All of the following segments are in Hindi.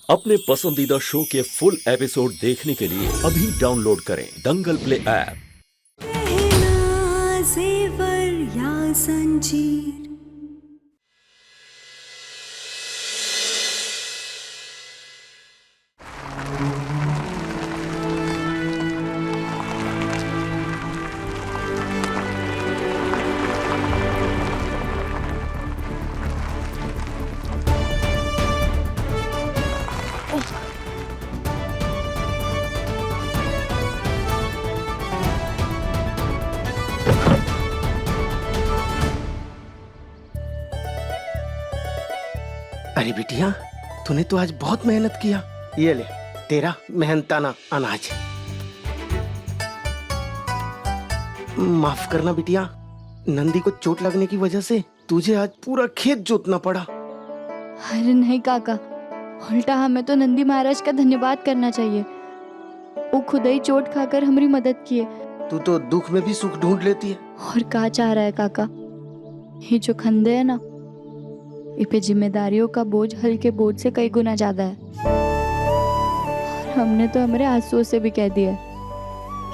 अपने पसंदीदा शो के फुल एपिसोड देखने के लिए अभी डाउनलोड करें दंगल प्ले ऐप। पहला जेवर या जंजीर। अरे बिटिया, तूने तो आज बहुत मेहनत किया। ये ले तेरा मेहनताना अनाज। माफ करना बिटिया, नंदी को चोट लगने की वजह से तुझे आज पूरा खेत जोतना पड़ा। अरे नहीं काका, उल्टा हमें तो नंदी महाराज का धन्यवाद करना चाहिए। वो खुद ही चोट खाकर हमारी मदद किए। तू तो दुख में भी सुख ढूंढ लेती है। और क्या चाह रहा है काका, ये जो खंडे है ना, इस पे जिम्मेदारियों का बोझ हल्के बोझ से कई गुना ज्यादा है। और हमने तो हमारे आंसुओं से भी कह दिया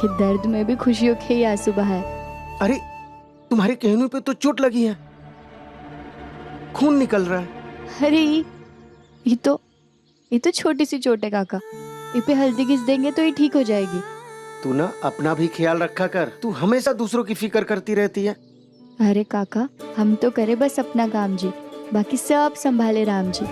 कि दर्द में भी खुशियों के ही आंसू बहाए। अरे तुम्हारे कहने पे तो चोट लगी है, खून निकल रहा है। अरे ये तो छोटी सी चोट है काका, इस पे हल्दी घिस देंगे तो ये ठीक हो जाएगी। तू ना अपना भी ख्याल रखा कर, तू हमेशा दूसरों की फिक्र करती रहती है। अरे काका, हम तो करे बस अपना काम जी, बाकी सब संभाले राम जी।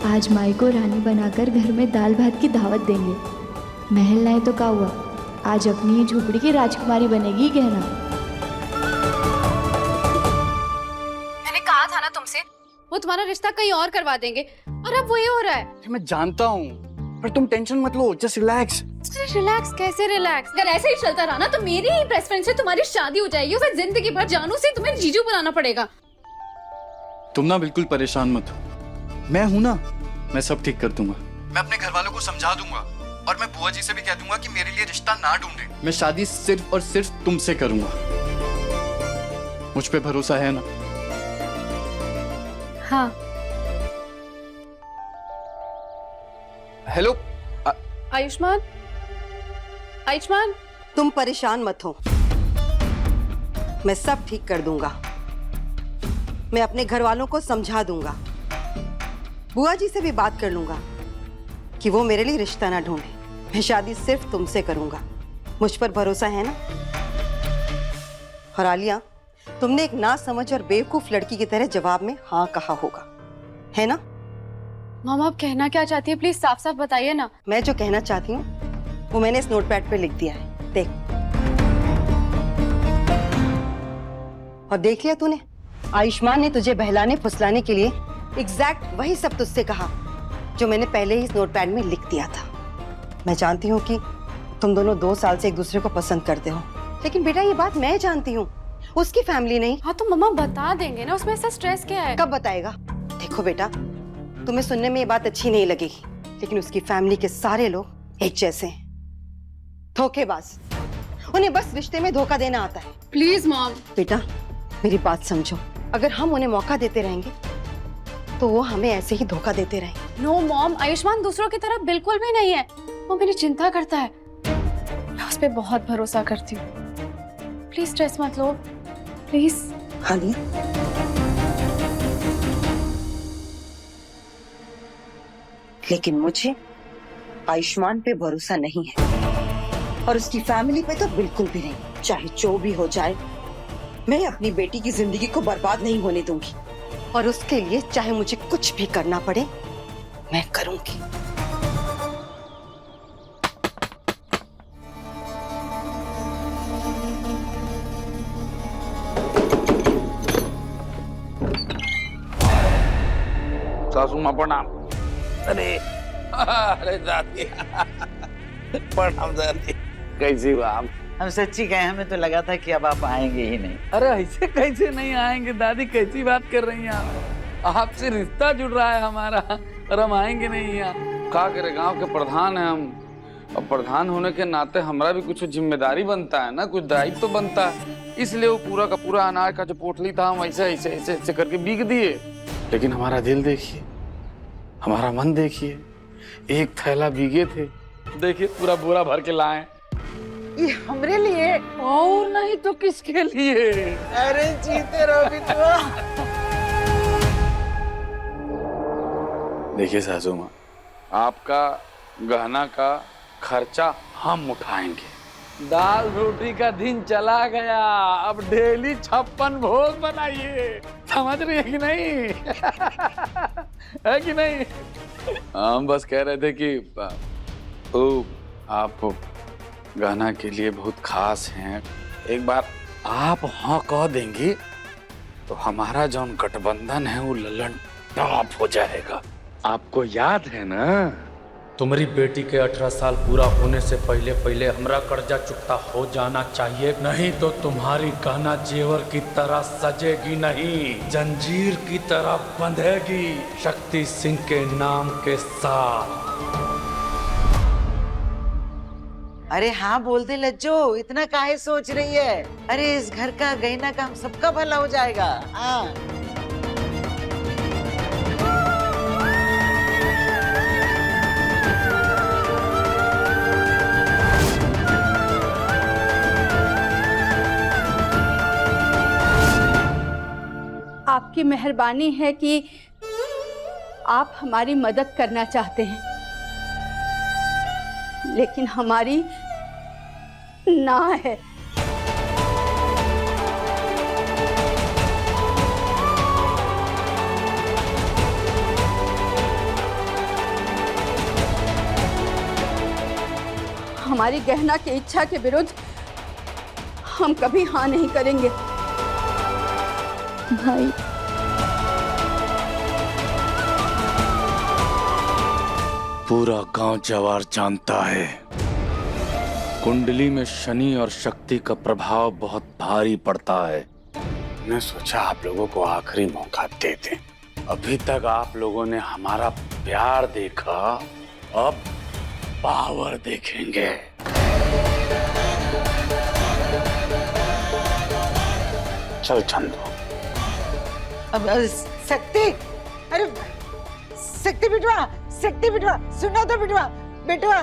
आज माई को रानी बनाकर घर में दाल भात की दावत देंगे। महल लाए तो क्या हुआ, आज अपनी ही झोपड़ी की राजकुमारी बनेगी कहना। मैंने कहा था ना तुमसे, वो तुम्हारा रिश्ता कहीं और करवा देंगे, और अब वही हो रहा है। मैं जानता हूँ, पर तुम टेंशन मत लो, जस्ट रिलैक्स। रिलैक्स कैसे रिलैक्स? अगर ऐसे ही चलता रहा ना तो मेरी ही बेस्ट फ्रेंड से तुम्हारी शादी हो जाएगी, फिर जिंदगी भर जानू से तुम्हें जीजू बनाना पड़ेगा। तुम ना बिल्कुल परेशान मत हो, मैं हूं ना, मैं सब ठीक कर दूंगा। मैं अपने घर वालों को समझा दूंगा, और मैं बुआ जी से भी कह दूंगा कि मेरे लिए रिश्ता ना ढूंढे। मैं शादी सिर्फ और सिर्फ तुमसे करूंगा। मुझ पे भरोसा है ना? हाँ। हेलो आयुष्मान, आयुष्मान, तुम परेशान मत हो, मैं सब ठीक कर दूंगा। मैं अपने घर वालों को समझा दूंगा, बुआ जी से भी बात कर लूंगा कि वो मेरे लिए रिश्ता ना ढूंढे। मैं शादी सिर्फ तुमसे करूंगा, मुझ पर भरोसा है ना? और आलिया, तुमने एक ना समझ और बेवकूफ लड़की की तरह जवाब में हाँ कहा होगा, है ना? मामा आप कहना क्या चाहती है, प्लीज साफ साफ बताइए ना। मैं जो कहना चाहती हूँ वो मैंने इस नोटपैड पे लिख दिया है, देख। और देख लिया तूने, आयुष्मान ने तुझे बहलाने फुसलाने के लिए एग्जैक्ट वही सब तुझसे कहा जो मैंने पहले ही इस नोटपैड में लिख दिया था। मैं जानती हूँ कि तुम दोनों 2 साल से एक दूसरे को पसंद करते हो, लेकिन बेटा ये बात मैं जानती हूँ, उसकी फैमिली नहीं। हाँ तो मम्मा बता देंगे ना, उसमें ऐसा स्ट्रेस क्या है? कब बताएगा? देखो बेटा, तुम्हें सुनने में ये बात अच्छी नहीं लगेगी, लेकिन उसकी फैमिली के सारे लोग एक जैसे हैं, धोखेबाज। उन्हें बस रिश्ते में धोखा देना आता है। Please mom. बेटा मेरी बात समझो, अगर हम उन्हें मौका देते रहेंगे तो वो हमें ऐसे ही धोखा देते रहेंगे। नो मॉम, आयुष्मान दूसरों की तरह बिल्कुल भी नहीं है, वो मेरी चिंता करता है, मैं उस पर बहुत भरोसा करती हूँ। प्लीज स्ट्रेस मत लो, प्लीज। हानी, लेकिन मुझे आयुष्मान पे भरोसा नहीं है, और उसकी फैमिली पे तो बिल्कुल भी नहीं। चाहे जो भी हो जाए, मैं अपनी बेटी की जिंदगी को बर्बाद नहीं होने दूंगी, और उसके लिए चाहे मुझे कुछ भी करना पड़े मैं करूंगी। सासू माँ प्रणाम। अरे अरे दादी प्रणाम दादी, कैसी हो आप? हम सच्ची कहें, हमें तो लगा था कि अब आप आएंगे ही नहीं। अरे ऐसे कैसे नहीं आएंगे दादी, कैसी बात कर रही हैं आप? आपसे रिश्ता जुड़ रहा है हमारा और हम आएंगे नहीं यहाँ? क्या करे, गांव के प्रधान हैं हम, अब प्रधान होने के नाते हमारा भी कुछ जिम्मेदारी बनता है ना, कुछ दायित्व तो बनता है। इसलिए वो पूरा का पूरा अनाज का जो पोटली था हम ऐसे ऐसे ऐसे ऐसे करके बीग दिए। लेकिन हमारा दिल देखिए, हमारा मन देखिए, एक थैला बीगे थे, देखिए पूरा बोरा भर के लाए। ये हमरे लिए? और नहीं तो किसके लिए? अरे जीते रहो बिटुआ। देखिए सासू माँ, आपका गहना का खर्चा हम उठाएंगे। दाल रोटी का दिन चला गया, अब डेली 56 भोग बनाइए। समझ रही है कि नहीं? है कि नहीं? हम बस कह रहे थे कि आप गहना के लिए बहुत खास हैं। एक बार आप हाँ कह देंगी तो हमारा जो गठबंधन है वो ललन टॉप हो जाएगा। आपको याद है ना? तुम्हारी बेटी के 18 साल पूरा होने से पहले पहले हमरा कर्जा चुकता हो जाना चाहिए, नहीं तो तुम्हारी गहना जेवर की तरह सजेगी नहीं, जंजीर की तरह बंधेगी शक्ति सिंह के नाम के साथ। अरे हाँ बोल दे लज्जो, इतना काहे सोच रही है? अरे इस घर का गहना का हम सबका भला हो जाएगा। हाँ आपकी मेहरबानी है कि आप हमारी मदद करना चाहते हैं, लेकिन हमारी ना है। हमारी गहना की इच्छा के विरुद्ध हम कभी हाँ नहीं करेंगे। भाई पूरा गांव जवार जानता है कुंडली में शनि और शक्ति का प्रभाव बहुत भारी पड़ता है। मैं सोचा आप लोगों को आखिरी मौका दे दें। अभी तक आप लोगों ने हमारा प्यार देखा, अब पावर देखेंगे। चल चंदू। अब शक्ति, अरे शक्ति बिटवा, शक्ति बिटवा, सुनो तो बिटवा, बिटवा।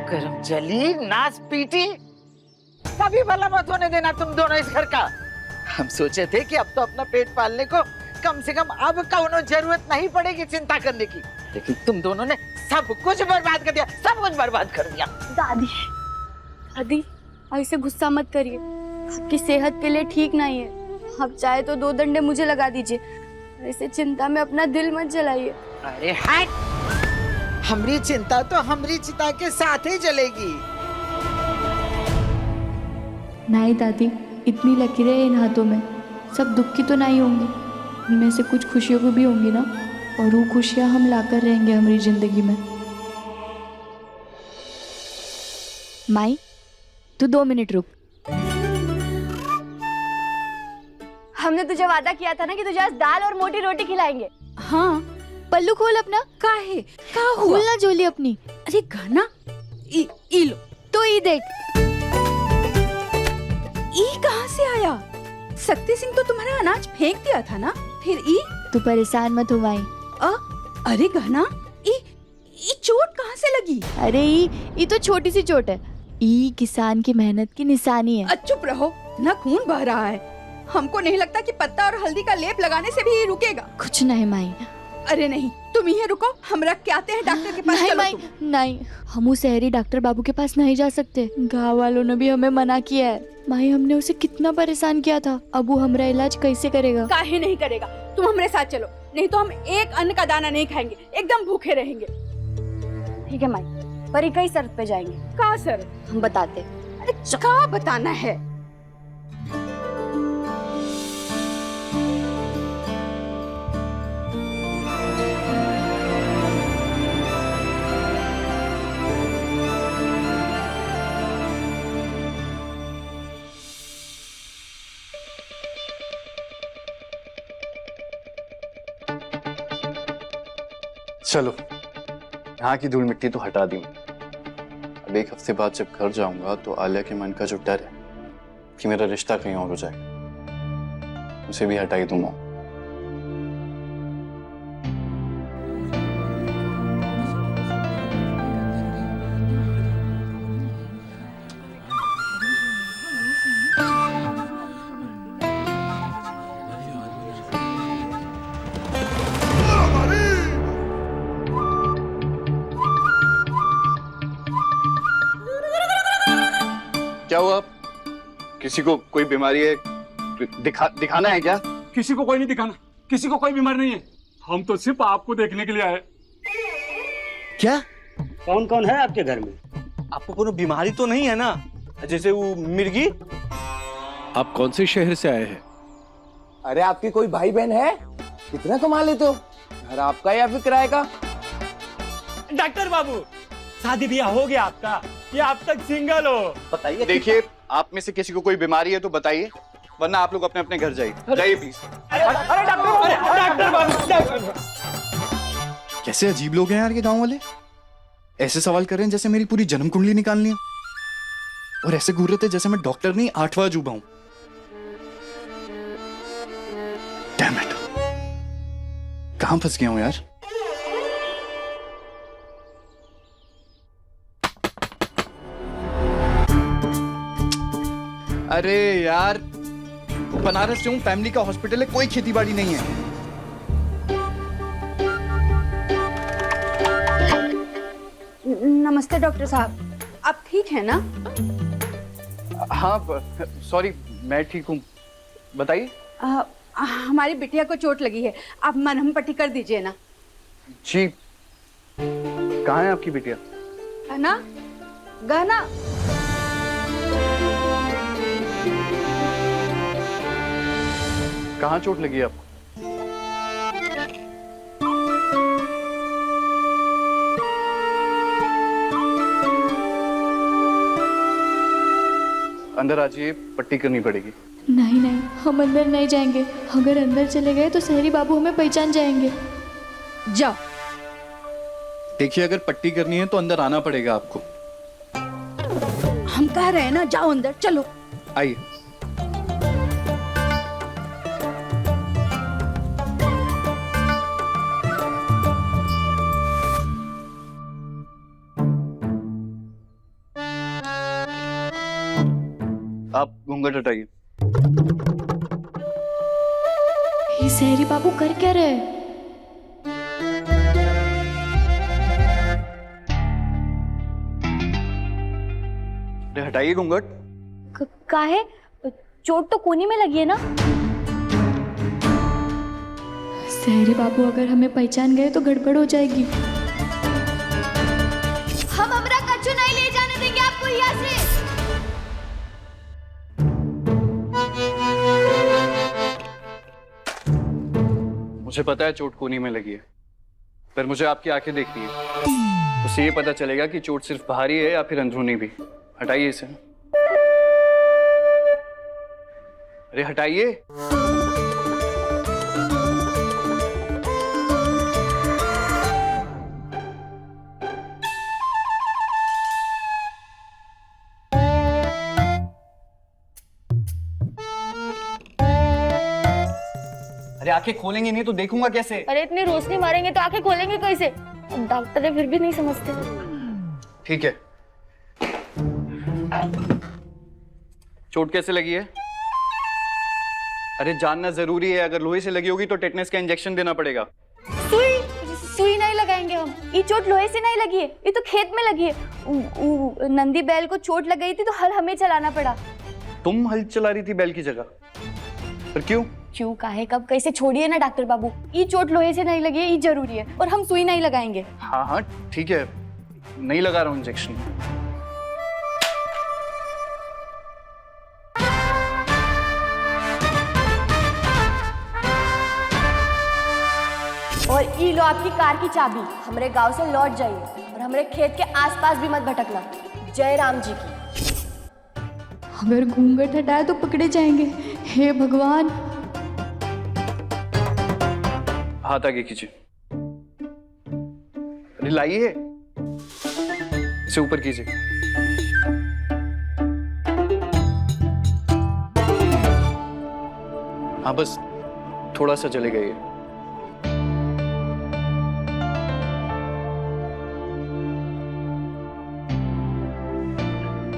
गरम जली नाच पीटी कभी भला मत होने देना तुम दोनों इस घर का। हम सोचे थे कि अब तो अपना पेट पालने को कम से कम अब कौनो जरूरत नहीं पड़ेगी चिंता करने की, लेकिन तुम दोनों ने सब कुछ बर्बाद कर दिया, सब कुछ बर्बाद कर दिया। दादी, दादी ऐसे गुस्सा मत करिए, आपकी सेहत के लिए ठीक नहीं है। आप चाहे तो 2 डंडे मुझे लगा दीजिए, ऐसे चिंता में अपना दिल मत जलाइए। अरे हट, हमारी चिंता तो हमारी चिता के साथ ही जलेगी। नहीं दादी, इतनी लकीरें इन हाथों में, सब दुख की तो नहीं होंगी, उनमें से कुछ खुशियों की भी होंगी ना, और वो खुशियां हम लाकर रहेंगे हमारी जिंदगी में। माई, तू 2 मिनट रुक। हमने तुझे वादा किया था ना कि तुझे आज दाल और मोटी रोटी खिलाएंगे। हाँ, पल्लू खोल अपना। काहे? का हुआ? खोल ना जोली अपनी। अरे गाना ई लो तो ई देख। ई कहाँ से आया? शक्ति सिंह तो तुम्हारा अनाज फेंक दिया था ना, फिर ई? तू परेशान मत हो माई। अरे गहना, ई चोट कहाँ से लगी? अरे ई तो छोटी सी चोट है, ई किसान की मेहनत की निशानी है। चुप रहो, ना खून बह रहा है। हमको नहीं लगता कि पत्ता और हल्दी का लेप लगाने से भी ये रुकेगा। कुछ नहीं माई। अरे नहीं, तुम ही रुको, हम रख के आते हैं डॉक्टर के पास। नहीं चलो माई, नहीं, हम उस शहरी डॉक्टर बाबू के पास नहीं जा सकते। गाँव वालों ने भी हमें मना किया है। माई, हमने उसे कितना परेशान किया था, अब वो हमारा इलाज कैसे करेगा? काहे नहीं करेगा? तुम हमारे साथ चलो, नहीं तो हम एक अन्न का दाना नहीं खाएंगे, एकदम भूखे रहेंगे। ठीक है माई, पर एक ही शर्त पे जाएंगे। कहाँ शर्त? हम बताते। अरे क्या बताना है? चलो, यहाँ की धूल मिट्टी तो हटा दी मैं। अब एक हफ्ते बाद जब घर जाऊंगा तो आलिया के मन का जो डर है कि मेरा रिश्ता कहीं और हो जाए, उसे भी हटा ही दूंगा। क्या हुआ? किसी को कोई बीमारी है? दिखाना है क्या? किसी को कोई नहीं दिखाना, किसी को कोई बीमारी नहीं है। हम तो सिर्फ आपको देखने के लिए आए। क्या? कौन कौन है आपके घर में? आपको कोई बीमारी तो नहीं है ना, जैसे वो मिर्गी? आप कौन से शहर से आए हैं? अरे आपकी कोई भाई बहन है? कितना कमा लेते हो? घर आपका या फिर किराए का? डॉक्टर बाबू, शादी ब्याह हो गया आपका या आप तक सिंगल हो? बताइए। देखिए, आप में से किसी को कोई बीमारी है तो बताइए, वरना आप लोग अपने अपने घर जाइए। जाइए प्लीज। अरे डॉक्टर बाबू, कैसे अजीब लोग हैं यार ये गांव वाले। ऐसे सवाल कर रहे हैं जैसे मेरी पूरी जन्म कुंडली निकालनी है, और ऐसे घूर रहे थे जैसे मैं डॉक्टर नहीं 8वां अजूबा हूं। डैम इट, कहां फंस गया हूं यार। अरे यार, बनारस से हूं, फैमिली का हॉस्पिटल है, कोई खेती बाड़ी नहीं है। नमस्ते डॉक्टर साहब, आप ठीक हैं ना? हाँ सॉरी, मैं ठीक हूँ, बताइए। हमारी बिटिया को चोट लगी है, आप मरहम पट्टी कर दीजिए ना। जी, कहाँ है आपकी बिटिया? ना गहना। कहाँ चोट लगी है आपको? अंदर आ जाइए, पट्टी करनी पड़ेगी। नहीं नहीं, हम अंदर नहीं जाएंगे। अगर अंदर चले गए तो शहरी बाबू हमें पहचान जाएंगे। जाओ। देखिए, अगर पट्टी करनी है तो अंदर आना पड़ेगा आपको। हम कह रहे हैं ना, जाओ अंदर, चलो। आइए। आप घूंघट हटाइए। ये शहरी बाबू कर क्या रहे? हटाइए घूंघट। काहे? चोट तो कोनी में लगी है ना। शहरी बाबू अगर हमें पहचान गए तो गड़बड़ हो जाएगी। हम हमरा कच्चू नहीं ले जाने देंगे आपको यहाँ से। मुझे पता है चोट कोनी में लगी है, पर मुझे आपकी आंखें देखनी है, उससे ये पता चलेगा कि चोट सिर्फ बाहरी है या फिर अंदरूनी भी। हटाइए इसे। अरे हटाइए। अरे आंखें खोलेंगे नहीं तो देखूंगा कैसे? अरे इतनी रोशनी मारेंगे तो आंखें खोलेंगे कैसे? डॉक्टर है फिर भी नहीं समझते। ठीक है। चोट कैसे लगी है? अरे जानना जरूरी है, अगर लोहे से लगी होगी तो टेटनस का इंजेक्शन देना पड़ेगा। सुई नहीं लगाएंगे हम। ये चोट लोहे से नहीं लगी है, ये तो खेत में लगी है। नंदी बैल को चोट लग गई थी तो हल हमें चलाना पड़ा। तुम हल चला रही थी बैल की जगह, पर क्यों? क्यों, काहे, कब, कैसे? छोड़िए ना डॉक्टर बाबू, ये चोट लोहे से नहीं लगी है, ये जरूरी है, और हम सुई नहीं लगाएंगे। हाँ हाँ ठीक है, नहीं लगा रहा हूँ इंजेक्शन। और ये लो आपकी कार की चाबी। हमारे गांव से लौट जाइए और हमारे खेत के आसपास भी मत भटकना। जय राम जी की। अगर घूंघट हटाए तो पकड़े जाएंगे। हे भगवान। हाथ आगे खींचिए। अरे लाइए, इसे ऊपर कीजिए। हाँ बस थोड़ा सा चले गए।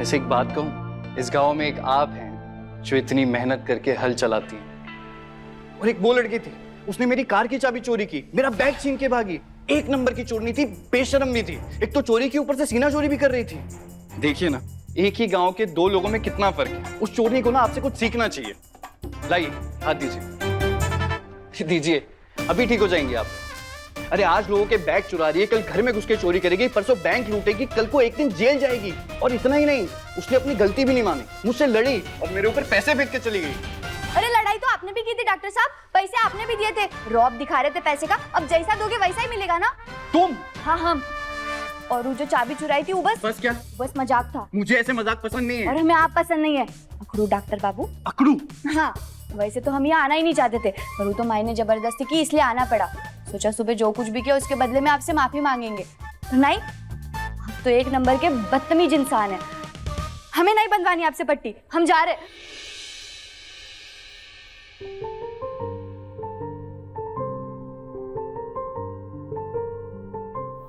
ऐसे एक बात कहूं, इस गांव में एक आप हैं जो इतनी मेहनत करके हल चलाती हैं, और एक वो लड़की थी, उसने मेरी कार की चाबी चोरी की, मेरा बैग छीन के भागी। एक नंबर की चोरनी थी, बेशर्म भी थी। एक तो चोरी के ऊपर से सीना चोरी भी कर रही थी। देखिए ना, एक ही गांव के दो लोगों में कितना फर्क है। उस चोरनी को ना आपसे कुछ सीखना चाहिए। लाइए, हाथ दीजिए। दीजिए, अभी ठीक हो जाएंगे आप। अरे आज लोगों के बैग चुरा रही है, कल घर में घुस के चोरी करेगी, परसों बैंक लूटेगी, कल को एक दिन जेल जाएगी। और इतना ही नहीं, उसने अपनी गलती भी नहीं मानी, मुझसे लड़ी और मेरे ऊपर पैसे फेंक के चली गई। अरे लड़ाई तो आपने भी की थी डॉक्टर साहब, पैसे आपने भी दिए थे, रौब दिखा रहे थे पैसे का। अब जैसा दोगे वैसा ही मिलेगा ना। तुम? हाँ हम। और वो जो चाबी चुराई थी वो बस क्या? बस मजाक था। मुझे ऐसे मजाक पसंद नहीं है। और हमें आप पसंद नहीं है। अकड़ू डॉक्टर बाबू। अकड़ू? हाँ, वैसे तो हम यहाँ आना ही नहीं चाहते थे, पर वो तो माई ने जबरदस्ती की, इसलिए आना पड़ा। सोचा सुबह जो कुछ भी किया उसके बदले में आपसे माफी मांगेंगे। नहीं, आप तो एक नंबर के बदतमीज इंसान है। हमें नहीं बंधवानी आपसे पट्टी, हम जा रहे।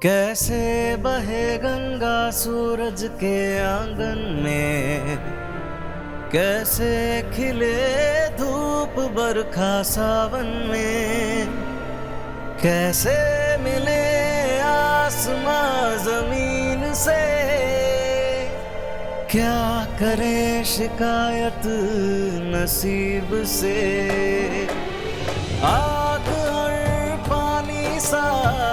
कैसे बहे गंगा सूरज के आंगन में, कैसे खिले धूप बरखा सावन में, कैसे मिले आसमां जमीन से, क्या करे शिकायत नसीब से। आग और पानी सा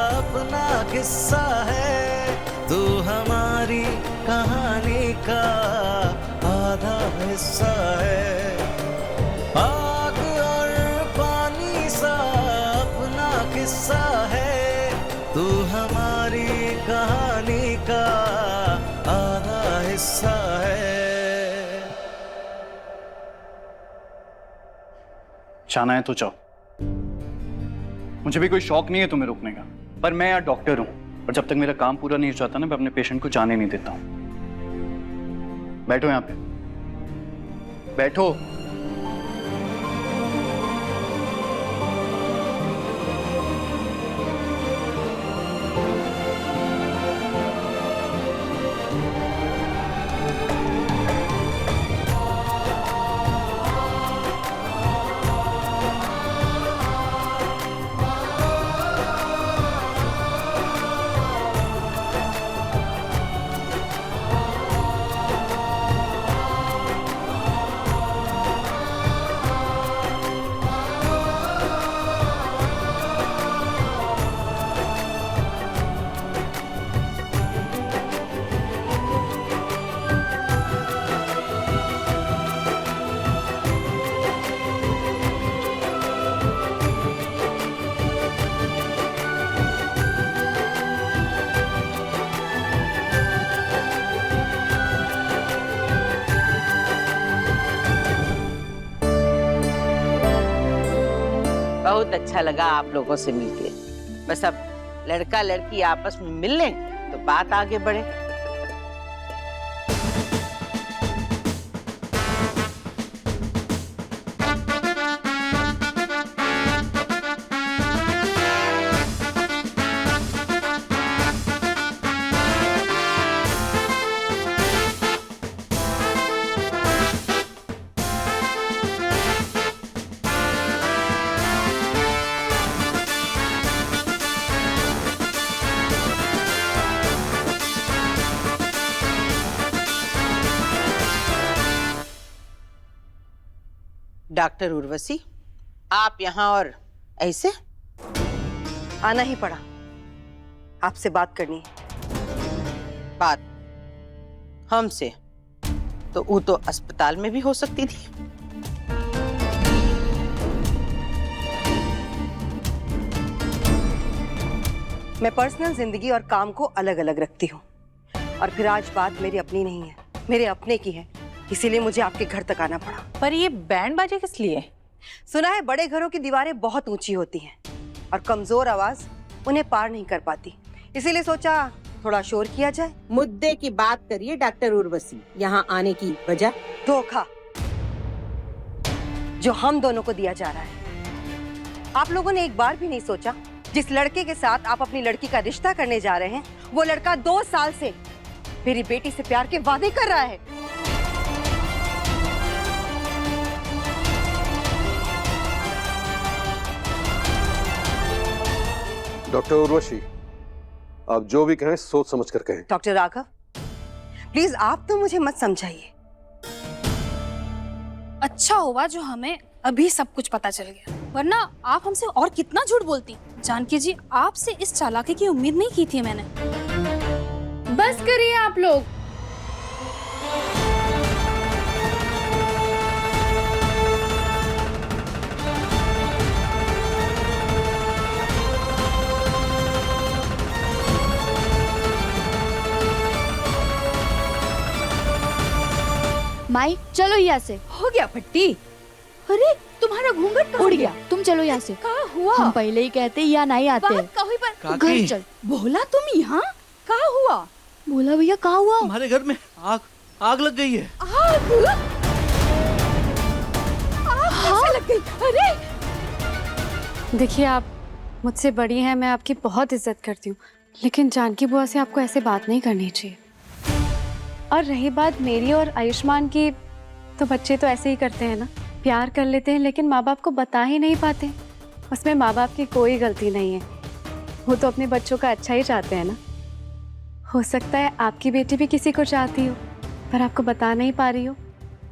अपना किस्सा है, तू हमारी कहानी का आधा हिस्सा है। आग और पानी सा अपना किस्सा है, तू हमारी कहानी का आधा हिस्सा है। जाना है तो जाओ, मुझे भी कोई शौक नहीं है तुम्हें रोकने का, पर मैं यार डॉक्टर हूं, और जब तक मेरा काम पूरा नहीं हो जाता ना, मैं अपने पेशेंट को जाने नहीं देता हूं। बैठो यहां पे, बैठो। बहुत अच्छा लगा आप लोगों से मिलके। बस अब लड़का लड़की आपस में मिल लें तो बात आगे बढ़े। डॉक्टर उर्वशी, आप यहाँ और ऐसे? आना ही पड़ा, आपसे बात करनी है। बात हमसे? तो वो तो अस्पताल में भी हो सकती थी। मैं पर्सनल जिंदगी और काम को अलग अलग रखती हूँ, और फिर आज बात मेरी अपनी नहीं है, मेरे अपने की है, इसीलिए मुझे आपके घर तक आना पड़ा। पर ये बैंड बाजे किस लिए? सुना है बड़े घरों की दीवारें बहुत ऊंची होती हैं और कमजोर आवाज उन्हें पार नहीं कर पाती, इसीलिए सोचा थोड़ा शोर किया जाए। मुद्दे की बात करिए डॉक्टर उर्वशी। यहाँ आने की वजह? धोखा जो हम दोनों को दिया जा रहा है। आप लोगों ने एक बार भी नहीं सोचा जिस लड़के के साथ आप अपनी लड़की का रिश्ता करने जा रहे हैं, वो लड़का 2 साल से मेरी बेटी से प्यार के वादे कर रहा है। डॉक्टर उर्वशी, आप जो भी कहें सोच समझ कर कहें। डॉक्टर राघव, प्लीज आप तो मुझे मत समझाइए। अच्छा हुआ जो हमें अभी सब कुछ पता चल गया, वरना आप हमसे और कितना झूठ बोलती। जानकी जी, आपसे इस चालाकी की उम्मीद नहीं की थी मैंने। बस करिए आप लोग। माई चलो यहाँ से। हो गया पट्टी? अरे तुम्हारा घूंघट उड़ गया। तुम चलो यहाँ से। कहाँ हुआ? हम पहले ही कहते यहाँ नहीं आते। बात कहीं पर घर चल। बोला तुम यहाँ? कहाँ हुआ? बोला भैया कहाँ हुआ? हमारे घर में आग लग गई है। आग? कैसे लग गई? अरे देखिए, आप मुझसे बड़ी हैं, मैं आपकी बहुत इज्जत करती हूँ, लेकिन जानकी बुआ से आपको ऐसे बात नहीं करनी चाहिए। और रही बात मेरी और आयुष्मान की, तो बच्चे तो ऐसे ही करते हैं ना, प्यार कर लेते हैं लेकिन माँ बाप को बता ही नहीं पाते। उसमें माँ बाप की कोई गलती नहीं है, वो तो अपने बच्चों का अच्छा ही चाहते हैं ना। हो सकता है आपकी बेटी भी किसी को चाहती हो, पर आपको बता नहीं पा रही हो।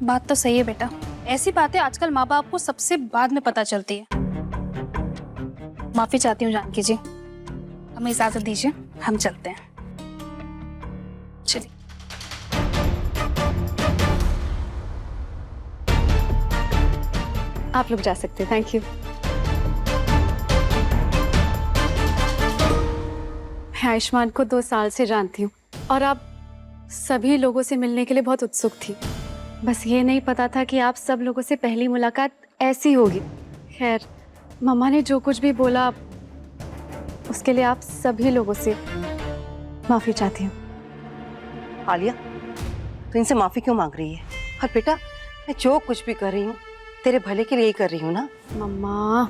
बात तो सही है बेटा, ऐसी बातें आजकल माँ बाप को सबसे बाद में पता चलती है। माफी चाहती हूँ जानकी जी, हमें इजाजत दीजिए, हम चलते हैं। चलिए। आप लोग जा सकते हैं, थैंक यू। मैं आयुष्मान को 2 साल से जानती हूँ और आप सभी लोगों से मिलने के लिए बहुत उत्सुक थी। बस ये नहीं पता था कि आप सब लोगों से पहली मुलाकात ऐसी होगी। खैर, मम्मा ने जो कुछ भी बोला उसके लिए आप सभी लोगों से माफी चाहती हूँ। आलिया, तू इनसे माफी क्यों मांग रही है? और बेटा, मैं जो कुछ भी कर रही हूँ तेरे भले के लिए ही कर रही हूँ ना। मम्मा,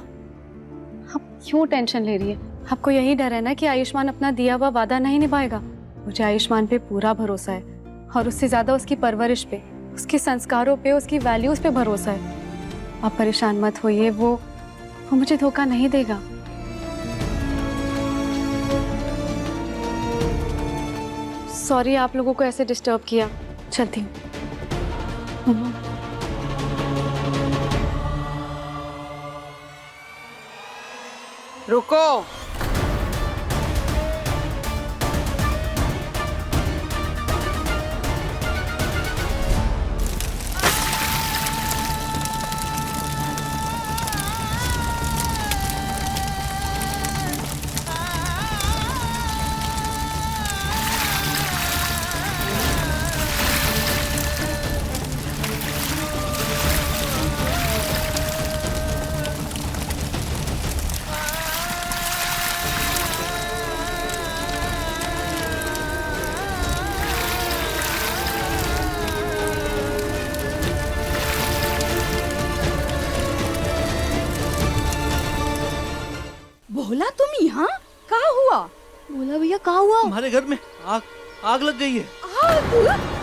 आप क्यों टेंशन ले रही है? आपको यही डर है ना कि आयुष्मान अपना दिया हुआ वादा नहीं निभाएगा। मुझे आयुष्मान पे पूरा भरोसा है, और उससे ज्यादा उसकी परवरिश पे, उसके संस्कारों पे, उसकी वैल्यूज पे भरोसा है। आप परेशान मत होइए, वो मुझे धोखा नहीं देगा। सॉरी आप लोगों को ऐसे डिस्टर्ब किया, चलती हूँ। रुको। बोला तुम यहाँ? कहाँ हुआ? बोला भैया कहाँ हुआ? हमारे घर में आग लग गई है। आग?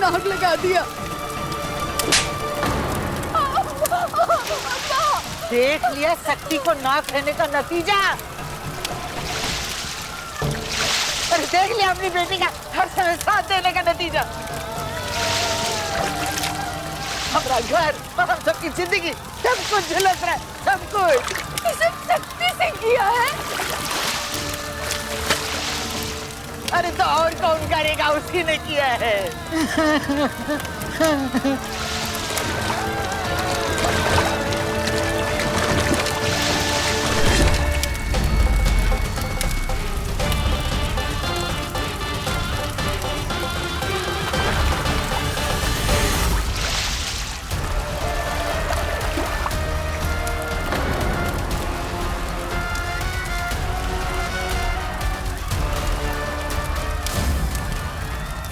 मैंने आग लगा दिया। देख लिया शक्ति को नाक रहने का नतीजा। अरे देख लिया अपनी बेटी का हर समय साथ देने का नतीजा। हमारा घर और हम सबकी जिंदगी सब कुछ झुलस रहा है, सब कुछ। इसे शक्ति से किया है। अरे तो और कौन करेगा, उसी ने किया है।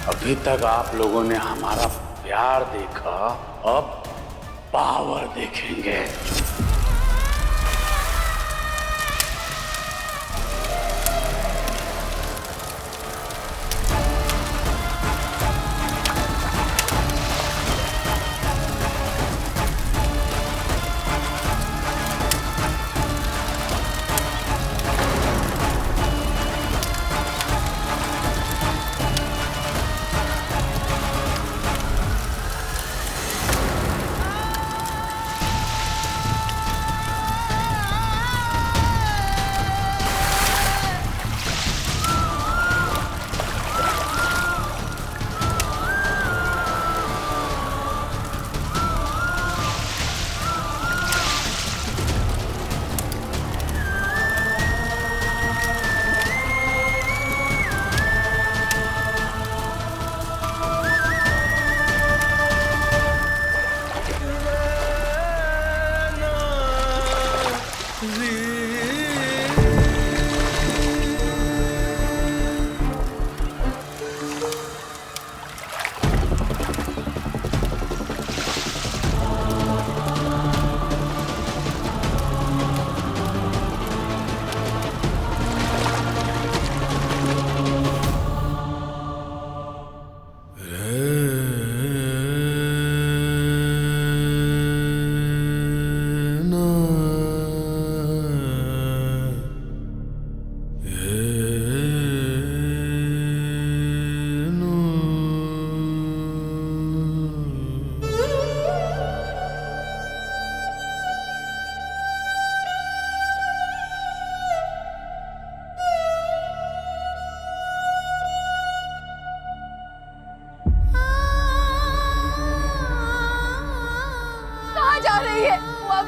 अभी तक आप लोगों ने हमारा प्यार देखा, अब पावर देखेंगे।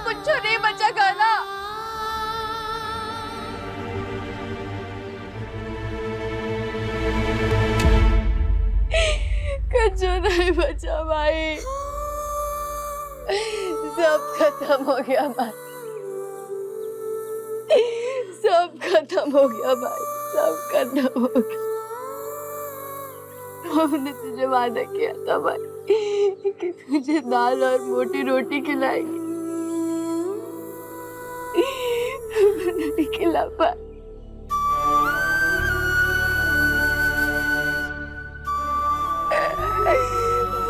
कुछ नहीं बचा खाना। कुछ नहीं बचा भाई, सब खत्म हो गया भाई, सब खत्म हो गया भाई, सब खत्म हो गया। हमने तुझे वादा किया था भाई कि तुझे दाल और मोटी रोटी खिलाएंगे, नहीं खिला पाए।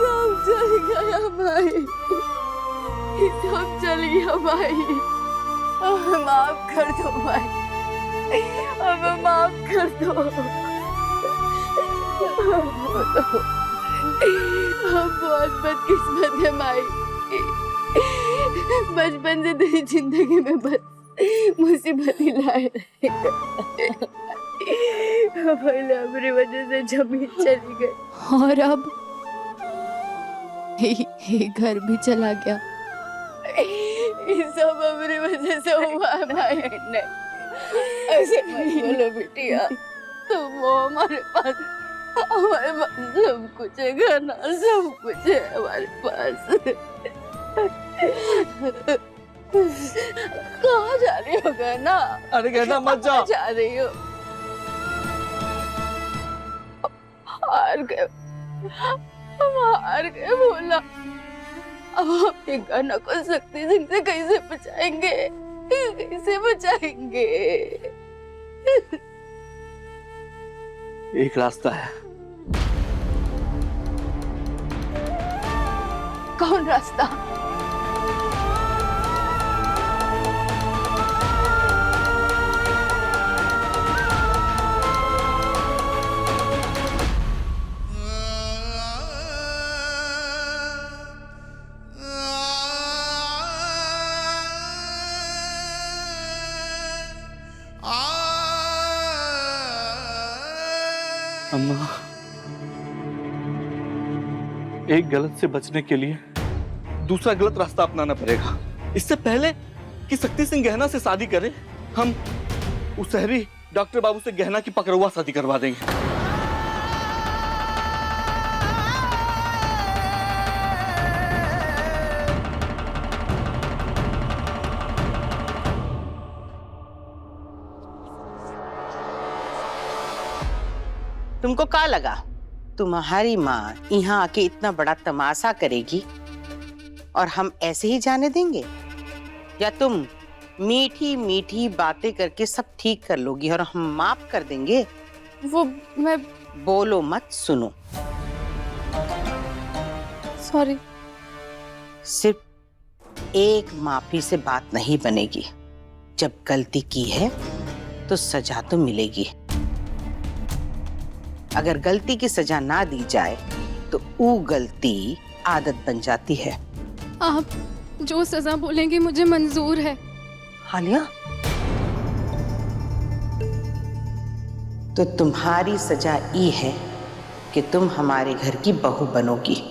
सब चल गया भाई, सब चल गया भाई, हमें माफ कर दो भाई, हमें माफ कर दो। हम बहुत बदकिस्मत है माई, बचपन से तेरी जिंदगी में बस मुसीबत ही लाए रहे। पहले हमारी वजह से जमीन चली गई और अब ये घर भी चला गया। ये सब हमारी वजह से हुआ है भाई। नहीं ऐसे मत बोलो बिटिया, तुम वो हमारे पास सब कुछ है, खाना सब कुछ है हमारे पास। कहाँ जा रही हो गहना? अरे गहना मत जाओ। जा रही हो? हार गए, हम हार गए बोला। अब अपने गहना को शक्ति सिंह से कैसे बचाएंगे, कैसे बचाएंगे? एक रास्ता है, कौन रास्ता? अम्मा, एक गलत से बचने के लिए दूसरा गलत रास्ता अपनाना पड़ेगा। इससे पहले कि शक्ति सिंह गहना से शादी करे, हम उस शहरी डॉक्टर बाबू से गहना की पकड़वा शादी करवा देंगे। तुमको क्या लगा तुम्हारी माँ यहाँ आके इतना बड़ा तमाशा करेगी और हम ऐसे ही जाने देंगे? या तुम मीठी मीठी बातें करके सब ठीक कर लोगी और हम माफ कर देंगे? वो मैं बोलो मत, सुनो। सॉरी। सिर्फ एक माफी से बात नहीं बनेगी। जब गलती की है तो सजा तो मिलेगी। अगर गलती की सजा ना दी जाए तो वो गलती आदत बन जाती है। आप जो सजा बोलेंगे मुझे मंजूर है। हालिया, तो तुम्हारी सजा ये है कि तुम हमारे घर की बहू बनोगी।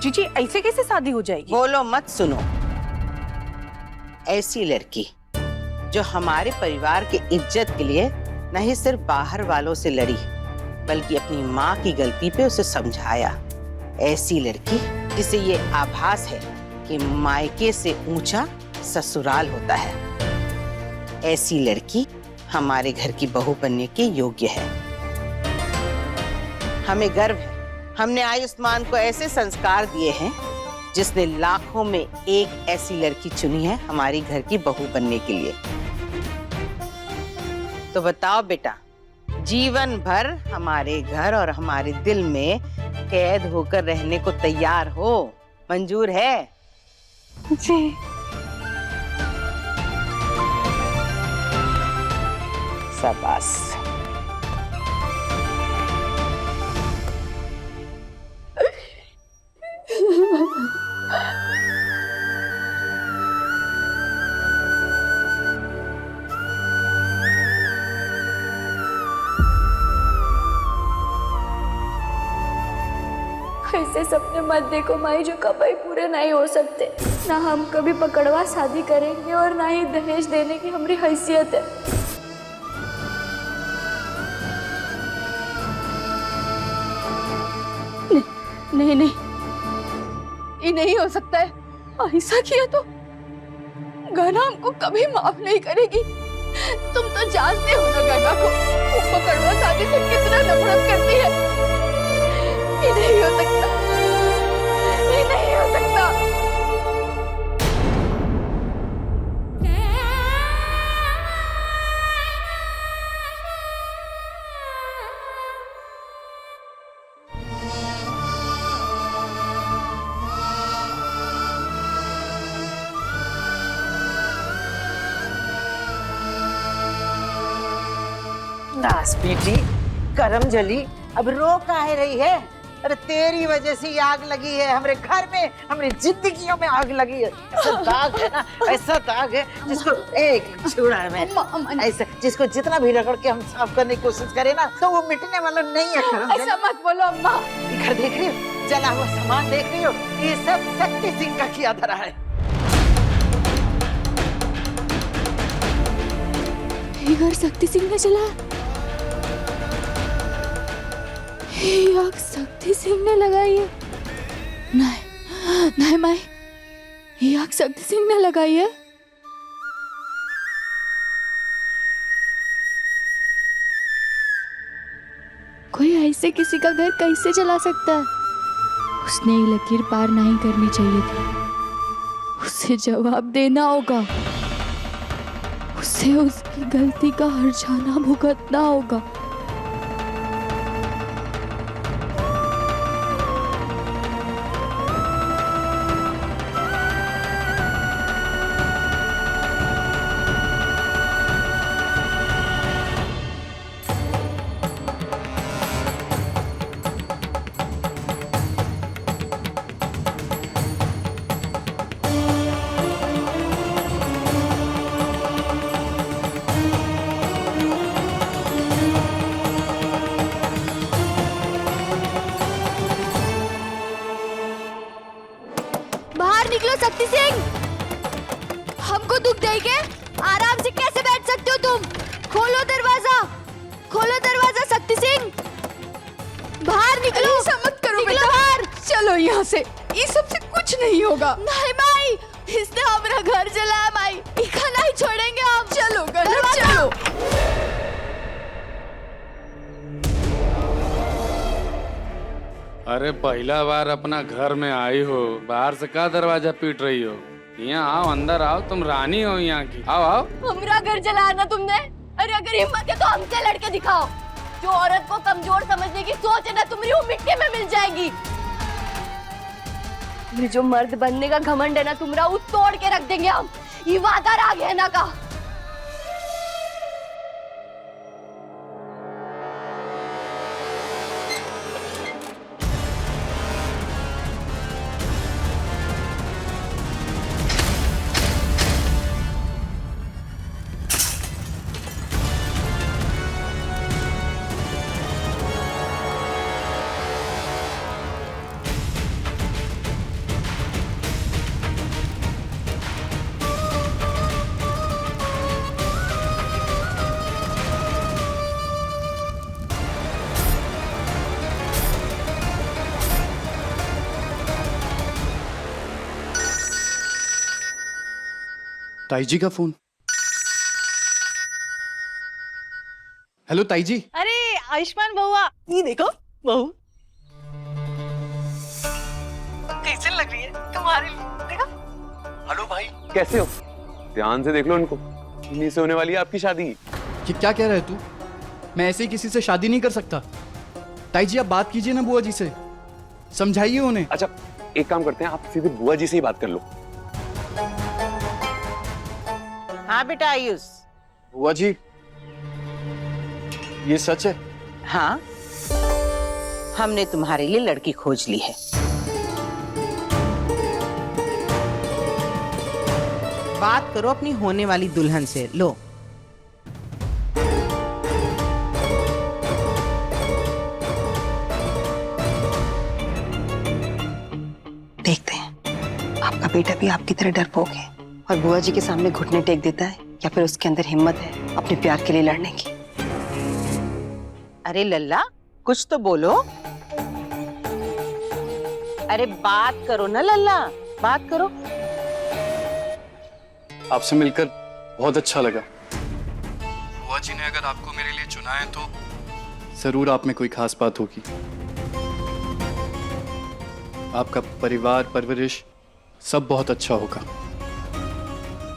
जीजी ऐसे कैसे शादी हो जाएगी? बोलो मत, सुनो। ऐसी लड़की जो हमारे परिवार के इज्जत के लिए नहीं सिर्फ बाहर वालों से लड़ी बल्कि अपनी माँ की गलती पे उसे समझाया। ऐसी लड़की जिसे ये आभास है कि मायके से ऊंचा ससुराल होता है। ऐसी लड़की हमारे घर की बहू बनने के योग्य है। हमें गर्व है, हमने आयुष्मान को ऐसे संस्कार दिए हैं जिसने लाखों में एक ऐसी लड़की चुनी है हमारी घर की बहू बनने के लिए। तो बताओ बेटा, जीवन भर हमारे घर और हमारे दिल में कैद होकर रहने को तैयार हो? मंजूर है? जी। शाबाश। ऐसे सपने मत देखो माई जो कभी पूरे नहीं हो सकते। ना हम कभी पकड़वा शादी करेंगे और ना ही दहेज देने की हमारी हैसियत है। नहीं नहीं, ये नहीं हो सकता है। ऐसा किया तो गना हमको कभी माफ नहीं करेगी। तुम तो जानते हो ना गना को वो पकड़वा शादी से कितना नफरत करती है। ये नहीं हो सकता, ये नहीं हो सकता। नास बेटी, करम जली, अब रो काहे रही है? अरे तेरी वजह से ही आग लगी है हमारे घर में, हमारी जिंदगियों में आग लगी है। ऐसा दाग है ना, ऐसा दाग है जिसको एक छुड़ा है मैं, ऐसा जिसको जितना भी रगड़ के हम साफ करने की कोशिश करें ना तो वो मिटने वाला नहीं है। करम ऐसा मत बोलो अम्मा। घर देख रही हो, जला हुआ सामान देख रही हो, ये सब शक्ति सिंह का किया धरा है। ये घर शक्ति सिंह ने चला, ये आग शक्ति सिंह ने लगाई है। नहीं नहीं माई, ये आग शक्ति सिंह ने लगाई है। कोई ऐसे किसी का घर कैसे जला सकता है? उसने ये लकीर पार नहीं करनी चाहिए थी। उसे जवाब देना होगा, उसे उसकी गलती का हर्जाना भुगतना होगा। बाहर निकलो शक्ति सिंह। हमको दुख देंगे, आराम से कैसे बैठ सकते हो तुम? खोलो दरवाजा, खोलो दरवाजा शक्ति सिंह। बाहर निकलो। ऐसा मत करो निकलो बेटा। बाहर। चलो यहाँ से, ये सबसे कुछ नहीं होगा। नहीं माई, इसने हमारा घर जलाया माई, इका नहीं छोड़ेंगे हम। चलो गनत चलो। अरे पहला बार अपना घर में आई हो, बाहर से का दरवाजा पीट रही हो? यहाँ आओ, अंदर आओ, तुम रानी हो यहाँ की। आओ आओ। हमारा घर जलाया ना तुमने? अरे अगर हिम्मत है तो हमसे लड़के दिखाओ। जो औरत को कमजोर समझने की सोच है ना तुम्हारी, वो मिट्टी में मिल जाएगी। ये जो मर्द बनने का घमंड है ना तुम्हारा, वो तोड़ के रख देंगे हम। ये वादा रहा है ना का। ताई जी का फोन। हेलो ताई जी। अरे आयुष्मान बहुआ, ये देखो बहू कैसे लग रही है तुम्हारे लिए, देखो। हेलो भाई, कैसे हो? ध्यान से देख लो इनको, इन्हीं से होने वाली है आपकी शादी। ये क्या कह रहा है तू? मैं ऐसे ही किसी से शादी नहीं कर सकता। ताई जी आप बात कीजिए ना बुआ जी से, समझाइए उन्हें। अच्छा एक काम करते हैं, आप सीधे बुआ जी से ही बात कर लो। हाँ बेटा आयुष। बुआ जी ये सच है? हाँ, हमने तुम्हारे लिए लड़की खोज ली है। बात करो अपनी होने वाली दुल्हन से। लो देखते हैं आपका बेटा भी आपकी तरह डरपोक है और बुआ जी के सामने घुटने टेक देता है, या फिर उसके अंदर हिम्मत है अपने प्यार के लिए लड़ने की। अरे लल्ला कुछ तो बोलो। अरे बात करो ना लल्ला, बात करो। आपसे मिलकर बहुत अच्छा लगा। बुआ जी ने अगर आपको मेरे लिए चुना है तो जरूर आप में कोई खास बात होगी। आपका परिवार, परवरिश सब बहुत अच्छा होगा।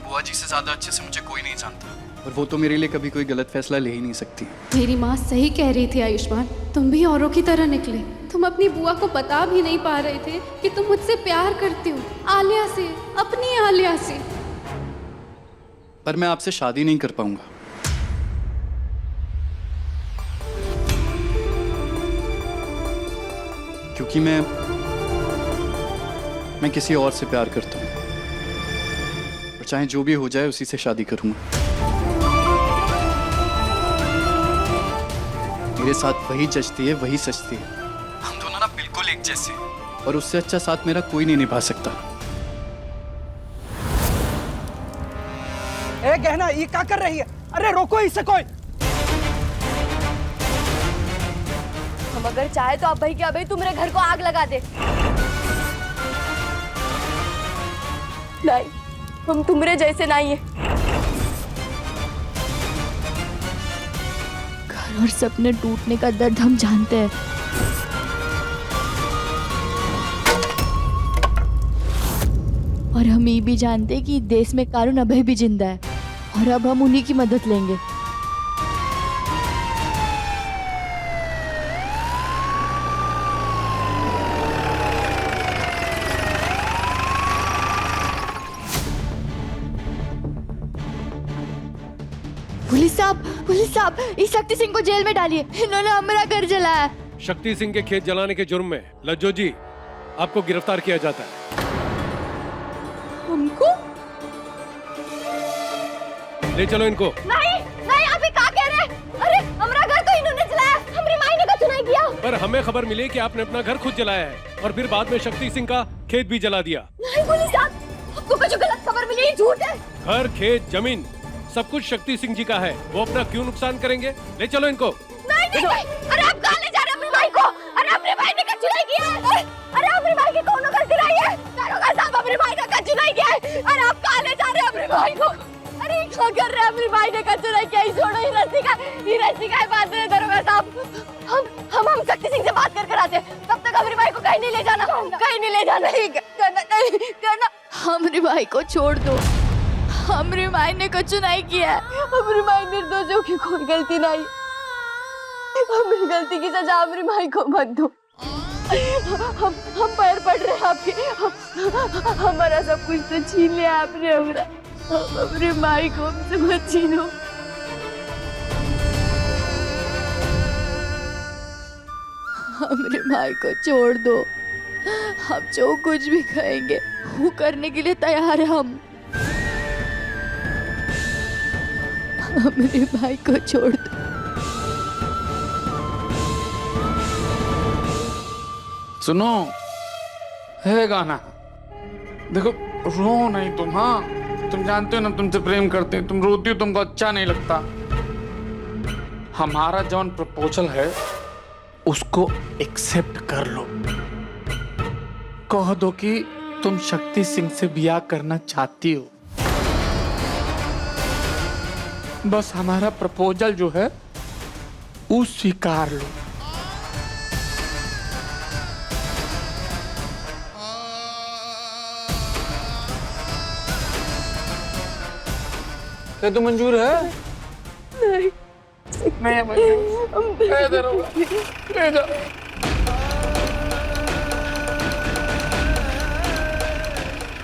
बुआ जी से ज्यादा अच्छे से मुझे कोई नहीं जानता, और वो तो मेरे लिए कभी कोई गलत फैसला ले ही नहीं सकती। मेरी माँ सही कह रही थी आयुष्मान, तुम भी औरों की तरह निकले। तुम अपनी बुआ को बता भी नहीं पा रहे थे कि तुम मुझसे प्यार करते हो, आलिया से, अपनी आलिया से। पर मैं आपसे शादी नहीं कर पाऊंगा। क्योंकि मैं किसी और से प्यार करता हूं, और चाहे जो भी हो जाए उसी से शादी करूंगा। मेरे साथ वही जचती है, वही सचती है। हम दोनों ना बिल्कुल एक जैसे, और उससे अच्छा साथ मेरा कोई नहीं निभा सकता। ए गहना, ये क्या कर रही है? अरे रोको इसे कोई। हम अगर चाहे तो अभय के अभय तुम्हारे घर को आग लगा दे। नहीं, हम तुम्हारे जैसे नहीं है। घर और सपने टूटने का दर्द हम जानते हैं। और हम ये भी जानते हैं कि देश में कानून अभी भी जिंदा है और अब हम उन्हीं की मदद लेंगे। पुलिस साहब, इस शक्ति सिंह को जेल में डालिए, इन्होंने हमारा घर जलाया। शक्ति सिंह के खेत जलाने के जुर्म में लज्जो जी आपको गिरफ्तार किया जाता है। हमको? ले चलो इनको। नहीं नहीं, आप ये क्या कह रहे हैं? अरे हमारा घर तो इन्होंने जलाया, हमारी माई ने का चुनाव किया। पर हमें खबर मिली कि आपने अपना घर खुद जलाया है और फिर बाद में शक्ति सिंह का खेत भी जला दिया। नहीं पुलिस साहब, आपको जो गलत खबर मिली ये झूठ है। घर, खेत, जमीन सब कुछ शक्ति सिंह जी का है, वो अपना क्यों नुकसान करेंगे? ले चलो इनको। नहीं नहीं नहीं, अरे आप कहाँ ले जा रहे हैं अपनी भाई को? अरे अपने भाई ने का चुनाव किया है। अरे अपने भाई की कौन कर गिराई है? दारोगा साहब अपने भाई का चुनाव किया है। अरे आप कहाँ ले जा रहे हैं अपने भाई को? अरे क्या कर रहे हैं? अपने भाई ने का चुनाव किया है, छोड़ो ही रस्सी का बात है दारोगा साहब। हम शक्ति सिंह से बात कर आते हैं, तब तक अपने भाई को कहीं नहीं ले जाना, कहीं नहीं ले जाना। करना हमारे भाई को छोड़ दो, हमारी माई ने कुछ नहीं किया। हमारी माई निर्दोषों की कोई गलती नहीं, हमारी गलती की सजा हमारी माई को मत दो। हम पैर पड़ रहे हैं आपके, हमारा सब कुछ तो छीन लिया आपने, हमारी माई को हमसे मत छीनो। हमारे भाई को छोड़ दो, हम जो कुछ भी कहेंगे वो करने के लिए तैयार है हम। हमारे भाई को छोड़ दो। सुनो, है गाना, देखो रो नहीं तुम। हाँ, तुम जानते हो ना तुमसे प्रेम करते हैं, तुम रोती हो, तुमको अच्छा नहीं लगता। हमारा जौन प्रपोजल है उसको एक्सेप्ट कर लो। कह दो कि तुम शक्ति सिंह से ब्याह करना चाहती हो। बस हमारा प्रपोजल जो है वो स्वीकार लो। क्या तू मंजूर है? नहीं नहीं मंजूर। ले जा।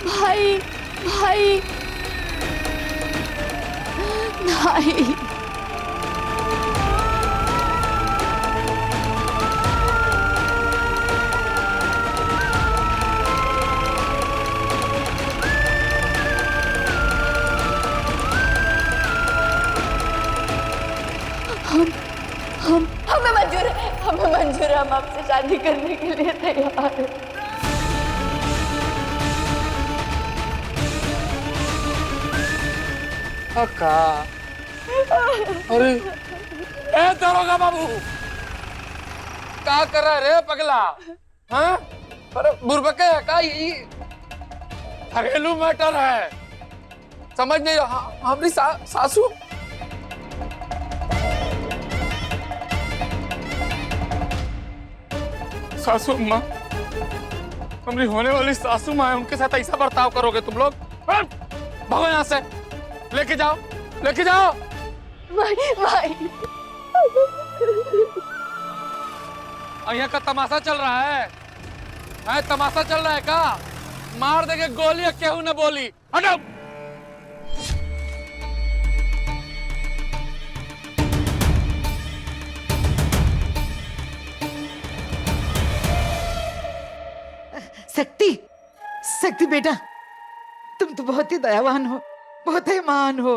भाई भाई नहीं, हमें मंजूर है, हमें मंजूर है, हम आपसे शादी करने के लिए तैयार हैं। अक्का, अरे ए दरोगा बाबू, क्या कर रहा है रे पगला? हाँ, अरे बुरबके है का? ये घरेलू मैटर है, समझ नहीं रहा। हमारी सासू अम्मा, हमारी होने वाली सासू माँ है, उनके साथ ऐसा बर्ताव करोगे तुम लोग? भागो यहाँ से, लेके जाओ, लेके जाओ। भाई यहाँ का तमाशा चल रहा है? तमाशा चल रहा है का? मार देंगे गोली, केहू न बोली। हटो। शक्ति बेटा, तुम तो बहुत ही दयावान हो, बहुत ही महान हो।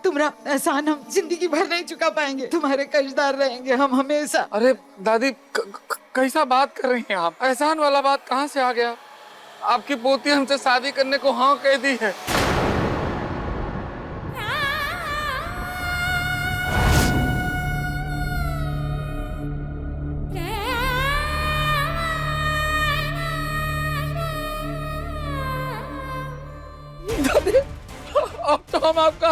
तुम्हारा एहसान हम जिंदगी भर नहीं चुका पाएंगे, तुम्हारे कर्जदार रहेंगे हम हमेशा। अरे दादी, कैसा बात कर रही हैं आप? एहसान वाला बात कहाँ से आ गया? आपकी पोती हमसे शादी करने को हाँ कह दी है। अब तो हम आपका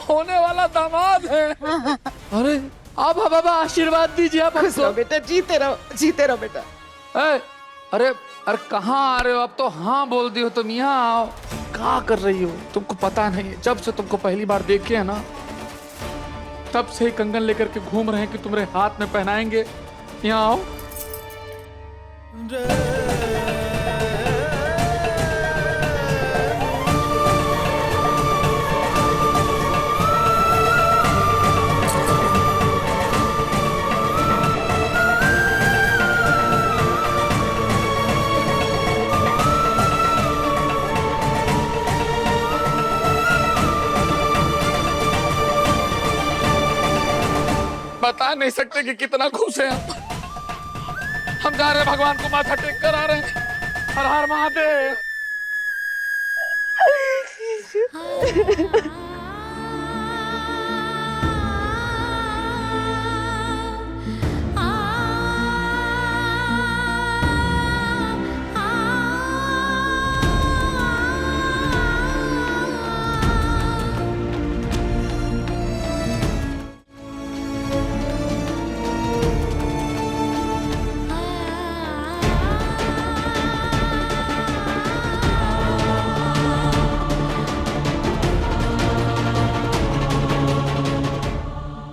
होने वाला दामाद है। अरे आप बाबा आशीर्वाद दीजिए आप हमको। बेटा जीते रहो बेटा। अरे कहाँ आ रहे हो? अब तो हाँ बोल दी हो तुम, यहाँ आओ। क्या कर रही हो? तुमको पता नहीं है, जब से तुमको पहली बार देखे है ना, तब से ही कंगन लेकर के घूम रहे हैं कि तुम्हारे हाथ में पहनाएंगे। यहाँ आओ। बता नहीं सकते कि कितना खुश है हम जा रहे हैं, भगवान को माथा टेक कर आ रहे हैं। हर हर महादेव।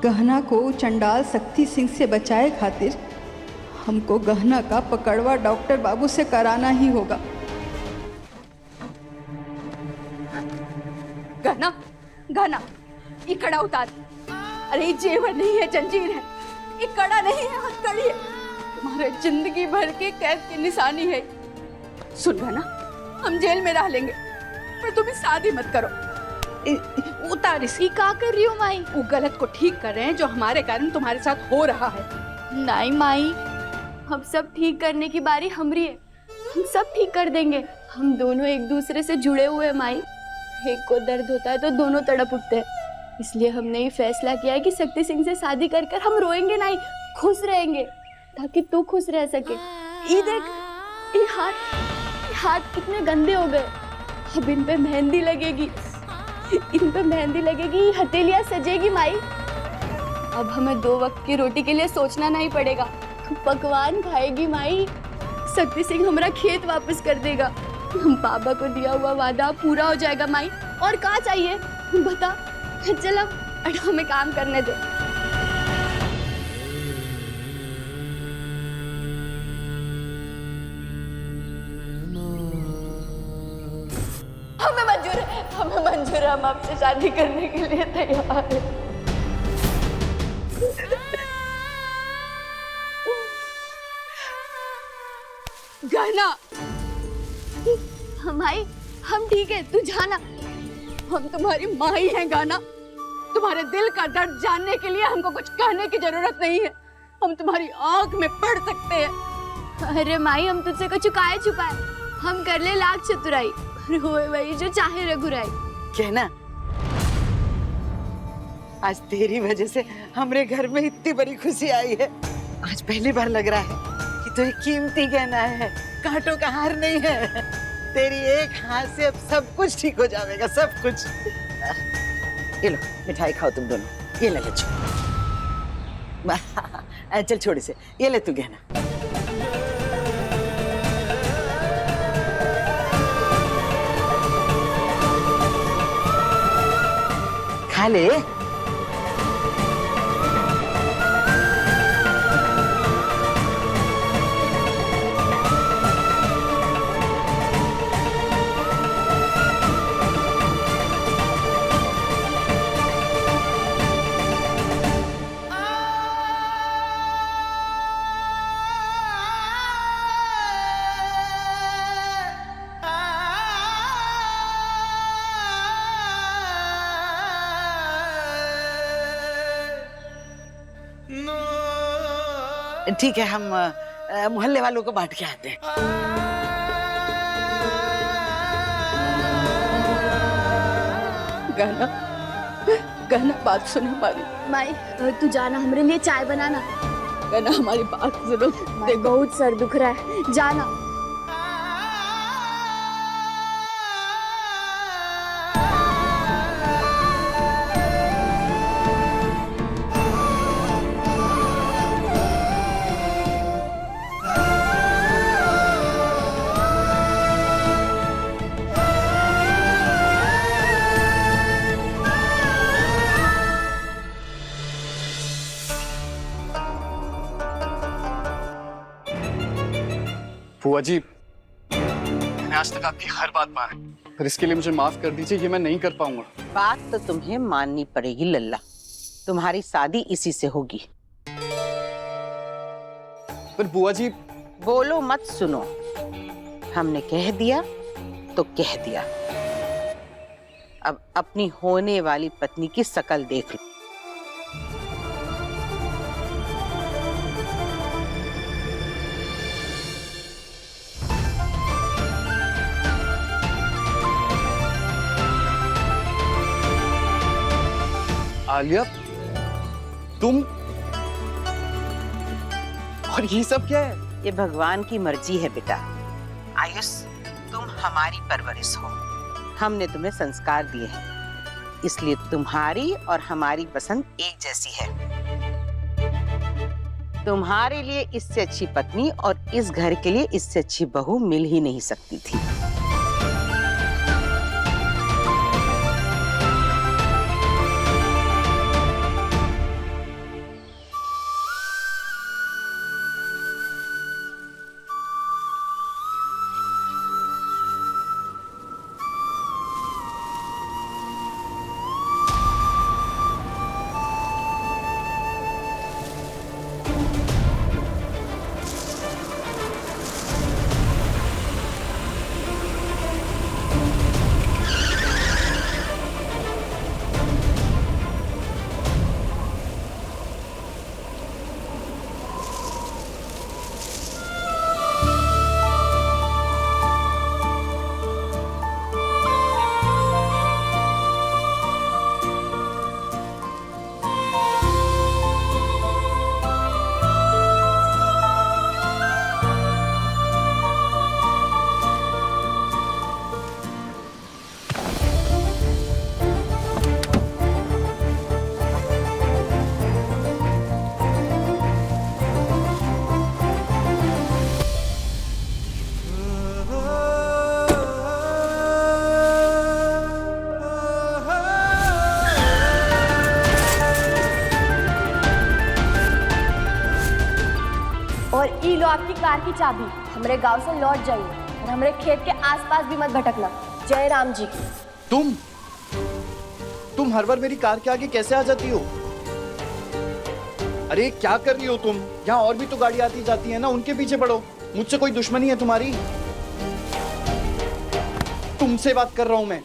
गहना को चंडाल शक्ति सिंह से बचाए खातिर हमको गहना का पकड़वा डॉक्टर बाबू से कराना ही होगा। गहना गहना ये कड़ा उतार। अरे ये जेवर नहीं है, जंजीर है। ये कड़ा नहीं है, हथकड़ी है। तुम्हारे जिंदगी भर के कैद की निशानी है। सुन गहना, हम जेल में रह लेंगे पर तुम्हें शादी मत करो। उतार इसकी। क्या कर रही हो माई? वो गलत को ठीक कर रहे हैं जो हमारे कारण तुम्हारे साथ हो रहा है। नहीं माई, हम सब ठीक करने की बारी हमारी है। हम सब ठीक कर देंगे। हम दोनों एक दूसरे से जुड़े हुए हैं माई। एक को दर्द होता है तो दोनों तड़प उठते हैं। इसलिए हमने ये फैसला किया है कि शक्ति सिंह से शादी कर कर हम रोएंगे नहीं, खुश रहेंगे, ताकि तू खुश रह सके। ये देख, ये हाथ कितने गंदे हो गए। अब इन पे मेहंदी लगेगी, इन पे मेहंदी लगेगी, हथेलियां सजेगी माई। अब हमें 2 वक्त की रोटी के लिए सोचना नहीं पड़ेगा। पकवान खाएगी माई। शक्ति सिंह हमारा खेत वापस कर देगा। हम पापा को दिया हुआ वादा पूरा हो जाएगा माई। और क्या चाहिए बता। चल अब हमें काम करने दे। हमें मंजूर है, हम आपसे शादी करने के लिए तैयार हैं। गहना, माई हम ठीक है, तू जाना। हम तुम्हारी माँ ही हैं गहना। तुम्हारे दिल का दर्द जानने के लिए हमको कुछ कहने की जरूरत नहीं है। हम तुम्हारी आंख में पढ़ सकते हैं। अरे माई, हम तुझसे कुछ छुपाए। हम कर ले लाख चतुराई, रोए वही जो चाहे रघुराई। कहना, आज तेरी वजह से हमारे घर में इतनी बड़ी खुशी आई है। आज पहली बार लग रहा है कि तो ये कीमती गहना है, कांटों का हार नहीं है। तेरी एक हाथ से अब सब कुछ ठीक हो जाएगा, सब कुछ। ये लो मिठाई खाओ तुम दोनों। ये ले बच्चों। चल छोड़ से, ये ले तू गहना। खा ले। ठीक है, हम मोहल्ले वालों को बांट के आते हैं। गहना बात सुनो हमारी। माई तू जाना, हमारे लिए चाय बनाना। गहना हमारी बात सुनो। देख बहुत सर दुख रहा है, जाना। बुआ जी, मैंने आज तक आपकी हर बात मानी, पर इसके लिए मुझे माफ कर दीजिए, ये मैं नहीं कर पाऊंगा। बात तो तुम्हें माननी पड़ेगी लल्ला, तुम्हारी शादी इसी से होगी। पर बुआ जी। बोलो मत, सुनो। हमने कह दिया तो कह दिया। अब अपनी होने वाली पत्नी की शकल देख लो। आलिया, तुम, और ये सब क्या है? ये भगवान की मर्जी है बेटा। आयुष, तुम हमारी परवरिश हो, हमने तुम्हें संस्कार दिए हैं, इसलिए तुम्हारी और हमारी पसंद एक जैसी है। तुम्हारे लिए इससे अच्छी पत्नी और इस घर के लिए इससे अच्छी बहू मिल ही नहीं सकती थी। और ई लो आपकी कार की चाबी। हमारे गांव से लौट जाइए और हमारे खेत के आसपास भी मत भटकना। जय राम जी की। तुम हर बार मेरी कार के आगे कैसे आ जाती हो? अरे क्या कर रही हो तुम? यहाँ और भी तो गाड़ी आती जाती है ना, उनके पीछे पड़ो। मुझसे कोई दुश्मनी है तुम्हारी? तुमसे बात कर रहा हूं मैं।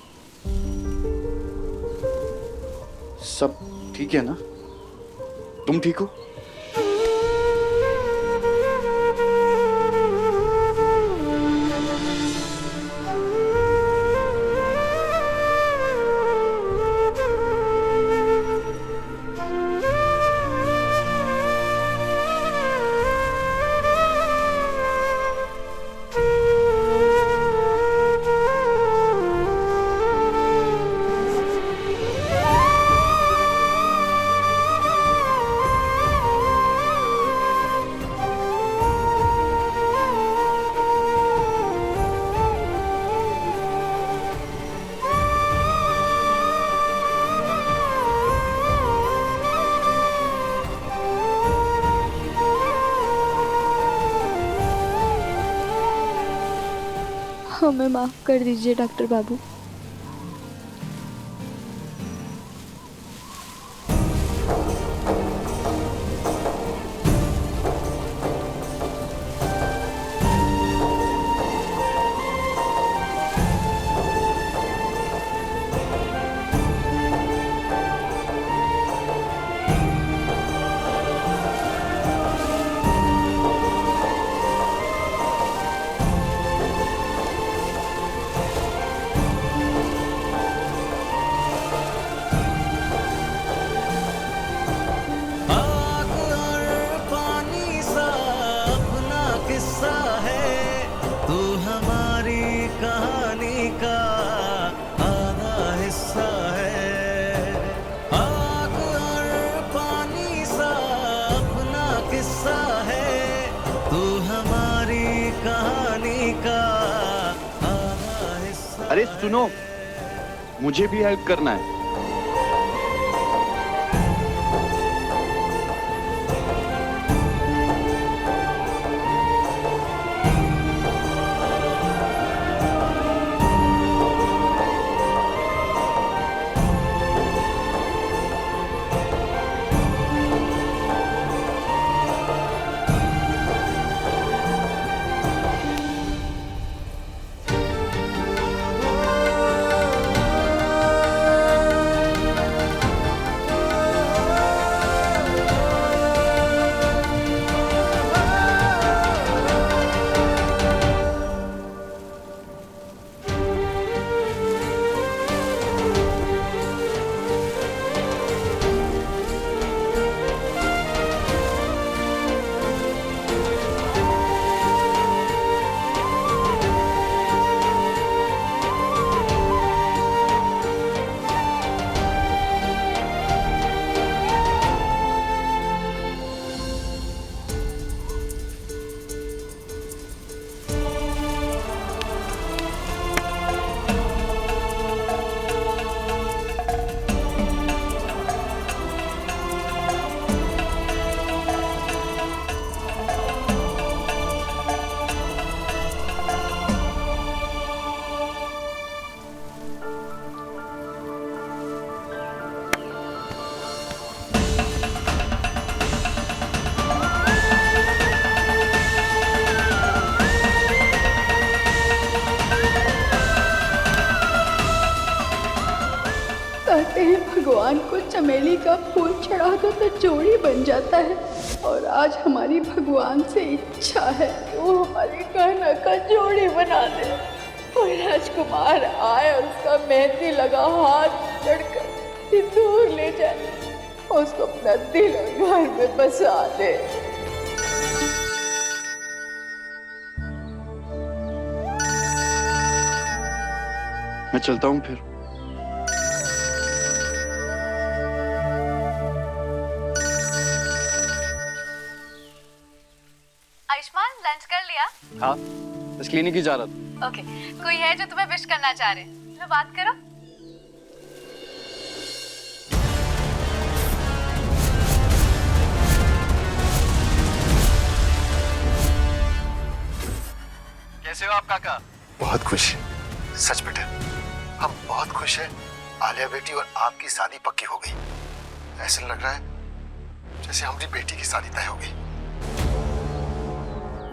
सब ठीक है ना? तुम ठीक हो? हमें माफ कर दीजिए डॉक्टर बाबू। अरे सुनो, मुझे भी हेल्प करना है। हैं भगवान को चमेली का फूल चढ़ा दो तो जोड़ी बन जाता है, और आज हमारी भगवान से इच्छा है कि वो हमारे गहना का जोड़ी बना दे। कोई राजकुमार आए और उसका मेहंदी लगा हाथ लड़कर सिंदूर ले जाए, उसको अपना दिल और घर में बसा दे। मैं चलता हूँ फिर। आयुष्मान, लंच कर लिया? हाँ, बस क्लिनिक ही जा रहा था। ओके, कोई है जो तुम्हें विश करना चाह रहे? लो बात करो। कैसे हो आप काका? बहुत खुश, सच बेटे हम बहुत खुश हैं। आलिया बेटी और आपकी शादी पक्की हो गई। ऐसा लग रहा है जैसे हमारी बेटी की शादी तय हो गई।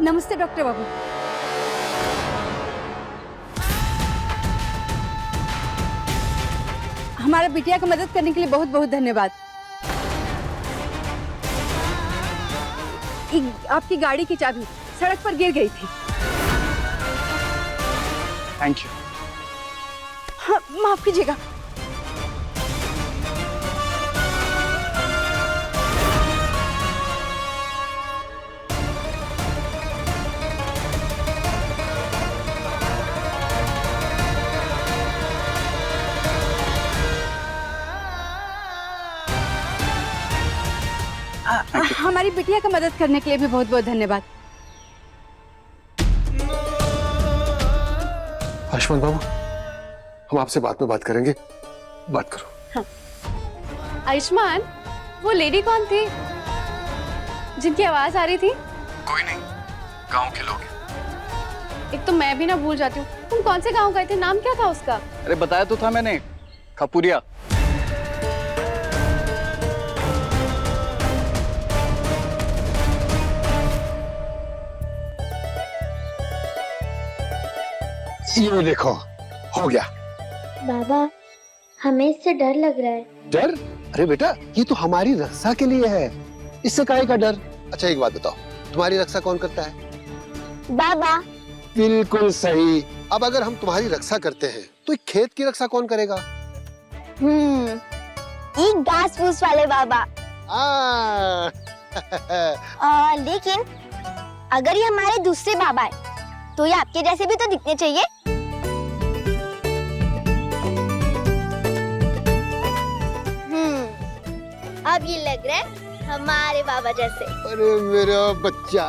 नमस्ते डॉक्टर बाबू। हमारा बिटिया को मदद करने के लिए बहुत बहुत धन्यवाद। आपकी गाड़ी की चाबी सड़क पर गिर गई थी। Thank you. हाँ, माफ कीजिएगा। हमारी बिटिया का मदद करने के लिए भी बहुत बहुत धन्यवाद। आयुष्मान बाबू, हम आपसे बाद में बात करेंगे, बात करो। हाँ। आयुष्मान, वो लेडी कौन थी जिनकी आवाज आ रही थी? कोई नहीं, गांव के लोग। एक तो मैं भी ना भूल जाती हूँ। तुम कौन से गांव गए थे? नाम क्या था उसका? अरे बताया तो था मैंने, खपुरिया। ये देखो, हो गया। बाबा, हमें इससे डर लग रहा है। डर? अरे बेटा, ये तो हमारी रक्षा के लिए है, इससे काहे का डर? अच्छा एक बात बताओ, तुम्हारी रक्षा कौन करता है? बाबा। बिल्कुल सही। अब अगर हम तुम्हारी रक्षा करते हैं तो खेत की रक्षा कौन करेगा? ये घास फूस वाले बाबा। लेकिन अगर ये हमारे दूसरे बाबा है तो ये आपके जैसे भी तो दिखने चाहिए। अब ये लग रहा है हमारे बाबा जैसे। अरे मेरा बच्चा।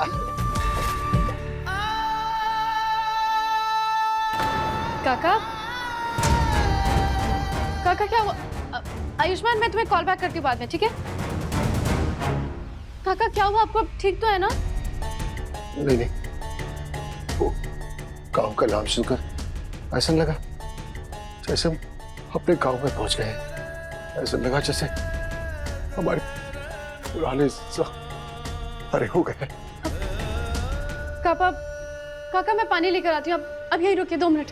काका, काका क्या हुआ? आयुष्मान, मैं तुम्हें कॉल बैक करती हूँ बाद में, ठीक है? काका क्या हुआ आपको? ठीक तो है ना? नहीं नहीं, वो गांव का नाम सुनकर ऐसा लगा जैसे हम अपने गांव में पहुंच गए। ऐसा लगा जैसे हमारे पुराने हरे हो गए। काका मैं पानी लेकर आती हूँ। अब यहीं रुकिए 2 मिनट।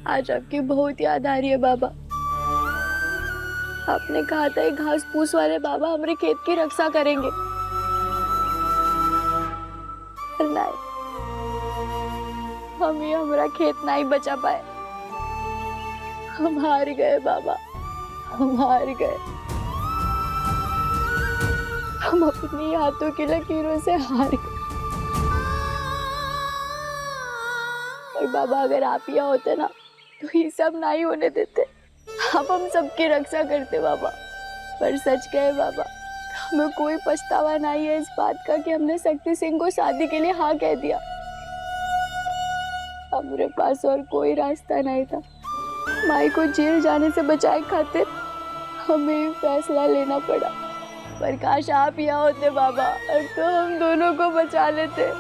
आज आपकी बहुत याद आ रही है बाबा। आपने कहा था ये घास फूस वाले बाबा हमारे खेत की रक्षा करेंगे, पर नहीं, हम ये हमारा खेत नहीं बचा पाए। हम हार गए बाबा, हम हार गए। हम अपनी हाथों की लकीरों से हार गए। और बाबा अगर आप यहाँ होते ना तो ये सब नहीं होने देते। अब हम सबकी रक्षा करते बाबा। पर सच कहे बाबा, हमें कोई पछतावा नहीं है इस बात का कि हमने शक्ति सिंह को शादी के लिए हाँ कह दिया। हमारे पास और कोई रास्ता नहीं था। माई को जेल जाने से बचाए खातिर हमें फैसला लेना पड़ा। पर काश आप यहाँ होते बाबा, तो हम दोनों को बचा लेते।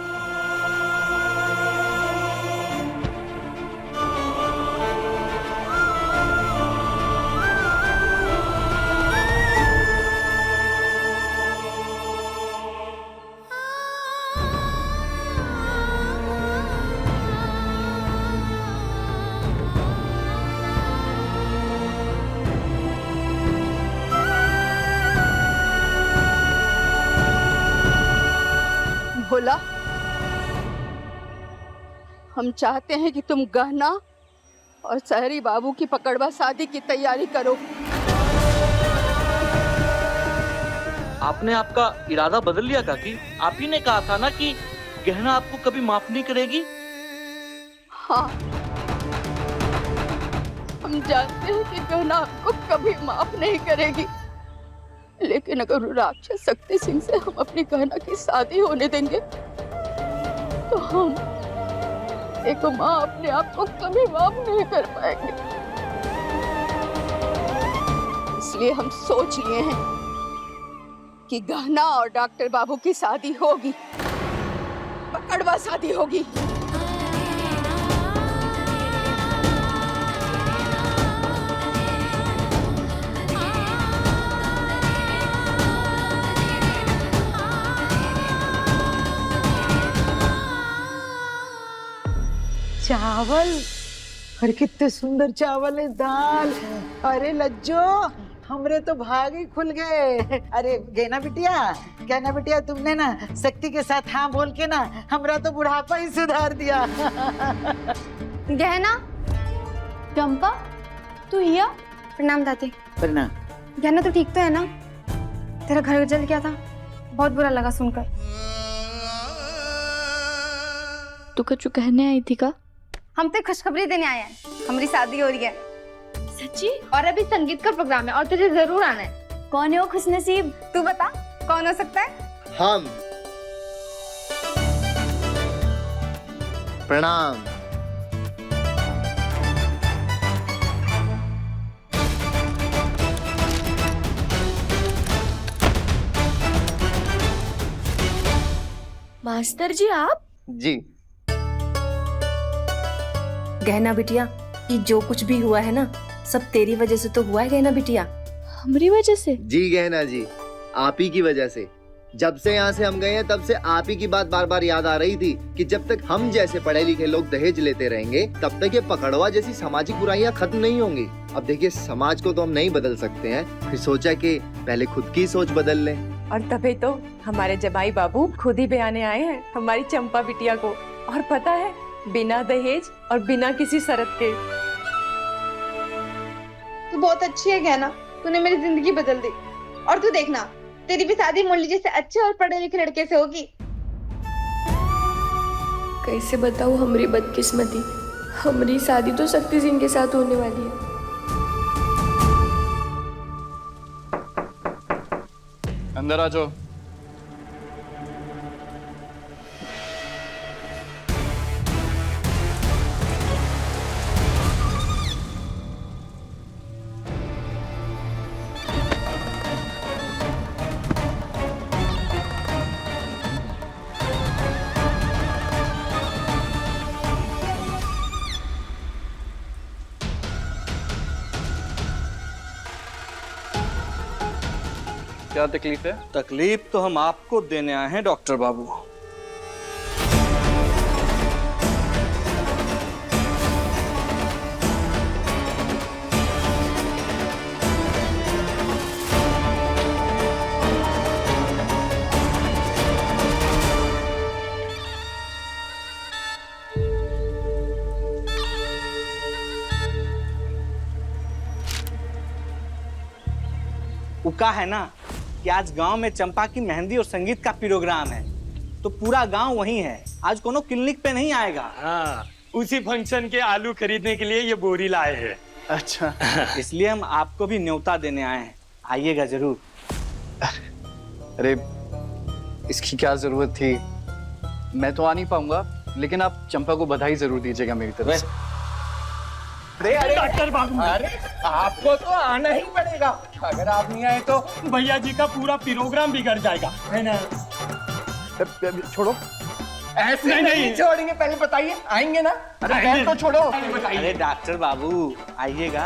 बोला, हम चाहते हैं कि तुम गहना और शहरी बाबू की पकड़वा शादी की तैयारी करो। आपने आपका इरादा बदल लिया काकी? आप ही ने कहा था ना कि गहना आपको कभी माफ नहीं करेगी। हाँ, हम जानते हैं कि गहना आपको कभी माफ नहीं करेगी, लेकिन अगर राक्षस शक्ति सिंह से हम अपनी गहना की शादी होने देंगे तो हम एक माँ अपने आप को कभी माफ नहीं कर पाएंगे। इसलिए हम सोच लिए हैं कि गहना और डॉक्टर बाबू की शादी होगी, पकड़वा शादी होगी। चावल, अरे कितने सुंदर चावल है, दाल। अरे लज्जो, हमरे तो भाग ही खुल गए। अरे गहना बिटिया तुमने ना शक्ति के साथ हाँ बोल के ना हमरा तो बुढ़ापा ही सुधार दिया। गहना, चंपा, तू हिया? प्रणाम दादी। प्रणाम। गहना तो ठीक तो है ना? तेरा घर जल गया था, बहुत बुरा लगा सुनकर। तू कुछ कहने आई थी का? हम तो खुशखबरी देने आए हैं, हमारी शादी हो रही है। सच्ची? और अभी संगीत का प्रोग्राम है और तुझे जरूर आना है। कौन है वो खुशनसीब? तू बता, कौन हो सकता है? हम। प्रणाम। मास्टर जी आप? जी। गहना बिटिया, ये जो कुछ भी हुआ है ना, सब तेरी वजह से तो हुआ है गहना बिटिया। हमारी वजह से? जी गहना जी, आप ही की वजह से। जब से यहाँ से हम गए हैं तब से आप ही की बात बार बार याद आ रही थी कि जब तक हम जैसे पढ़े लिखे लोग दहेज लेते रहेंगे तब तक ये पकड़वा जैसी सामाजिक बुराइयां खत्म नहीं होंगी। अब देखिए, समाज को तो हम नहीं बदल सकते हैं, फिर सोचा कि पहले खुद की सोच बदल लें। और तभी तो हमारे जबाई बाबू खुद ही बयाने आए हैं हमारी चंपा बिटिया को। और पता है, बिना दहेज और बिना किसी शर्त के। तू बहुत अच्छी है गहना, तूने मेरी जिंदगी बदल दी। और तू देखना, तेरी भी शादी मुरली जैसे अच्छे और पढ़े लिखे लड़के से होगी। कैसे बताऊं हमारी बदकिस्मती, हमारी शादी तो शक्ति सिंह के साथ होने वाली है। अंदर आ जाओ। क्या तकलीफ है? तकलीफ तो हम आपको देने आए हैं डॉक्टर बाबू। उका है ना कि आज गांव में चंपा की मेहंदी और संगीत का प्रोग्राम है, तो पूरा गांव वहीं है। आज कोनो क्लिनिक पे नहीं आएगा। हाँ, उसी फंक्शन के आलू खरीदने के लिए ये बोरी लाए हैं। अच्छा। इसलिए हम आपको भी न्योता देने आए हैं, आइएगा जरूर। अरे इसकी क्या जरूरत थी, मैं तो आ नहीं पाऊंगा, लेकिन आप चंपा को बधाई जरूर दीजिएगा मेरी तरफ से। अरे डॉक्टर बाबू, अरे आपको तो आना ही पड़ेगा, अगर आप नहीं आए तो भैया जी का पूरा प्रोग्राम बिगड़ जाएगा, है ना? छोड़ो, ऐसे नहीं छोड़ेंगे, पहले बताइए आएंगे ना? अरे बैग तो छोड़ो। अरे डॉक्टर बाबू आइएगा।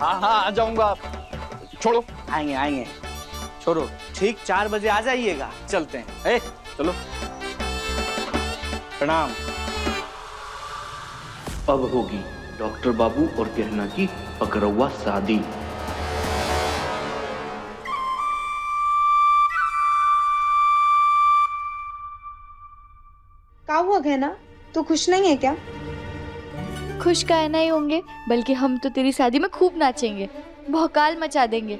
हाँ हाँ आ जाऊंगा, छोड़ो। आएंगे आएंगे, छोड़ो। ठीक 4 बजे आ जाइएगा, चलते हैं। ए, चलो। प्रणाम। अब होगी डॉक्टर बाबू और गहना की पकड़वा शादी। क्या हुआ गहना? तू खुश नहीं है क्या? खुश काहे नहीं होंगे, बल्कि हम तो तेरी शादी में खूब नाचेंगे, भौकाल मचा देंगे।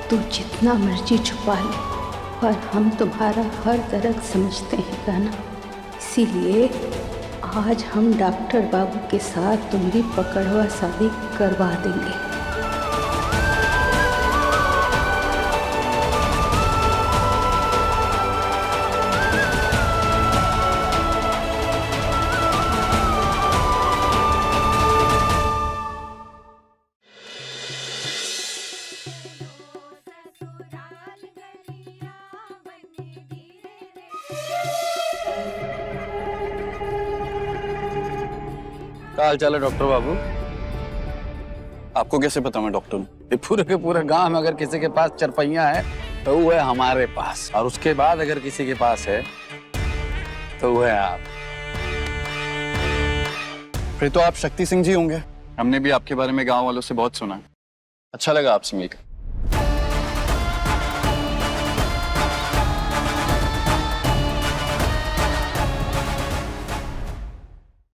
तू जितना मर्जी छुपा ले, पर हम तुम्हारा हर दर्द समझते हैं गाना। इसीलिए आज हम डॉक्टर बाबू के साथ तुम्हारी पकड़वा शादी करवा देंगे। क्या हाल चाल है डॉक्टर बाबू? आपको कैसे पता मैं डॉक्टर हूँ? ये पूरे के पूरे गांव में अगर किसी के पास चरपैया है तो वो है हमारे पास, और उसके बाद अगर किसी के पास है तो वो है आप। फिर तो आप शक्ति सिंह जी होंगे। हमने भी आपके बारे में गांव वालों से बहुत सुना। अच्छा लगा आपसे मिलकर।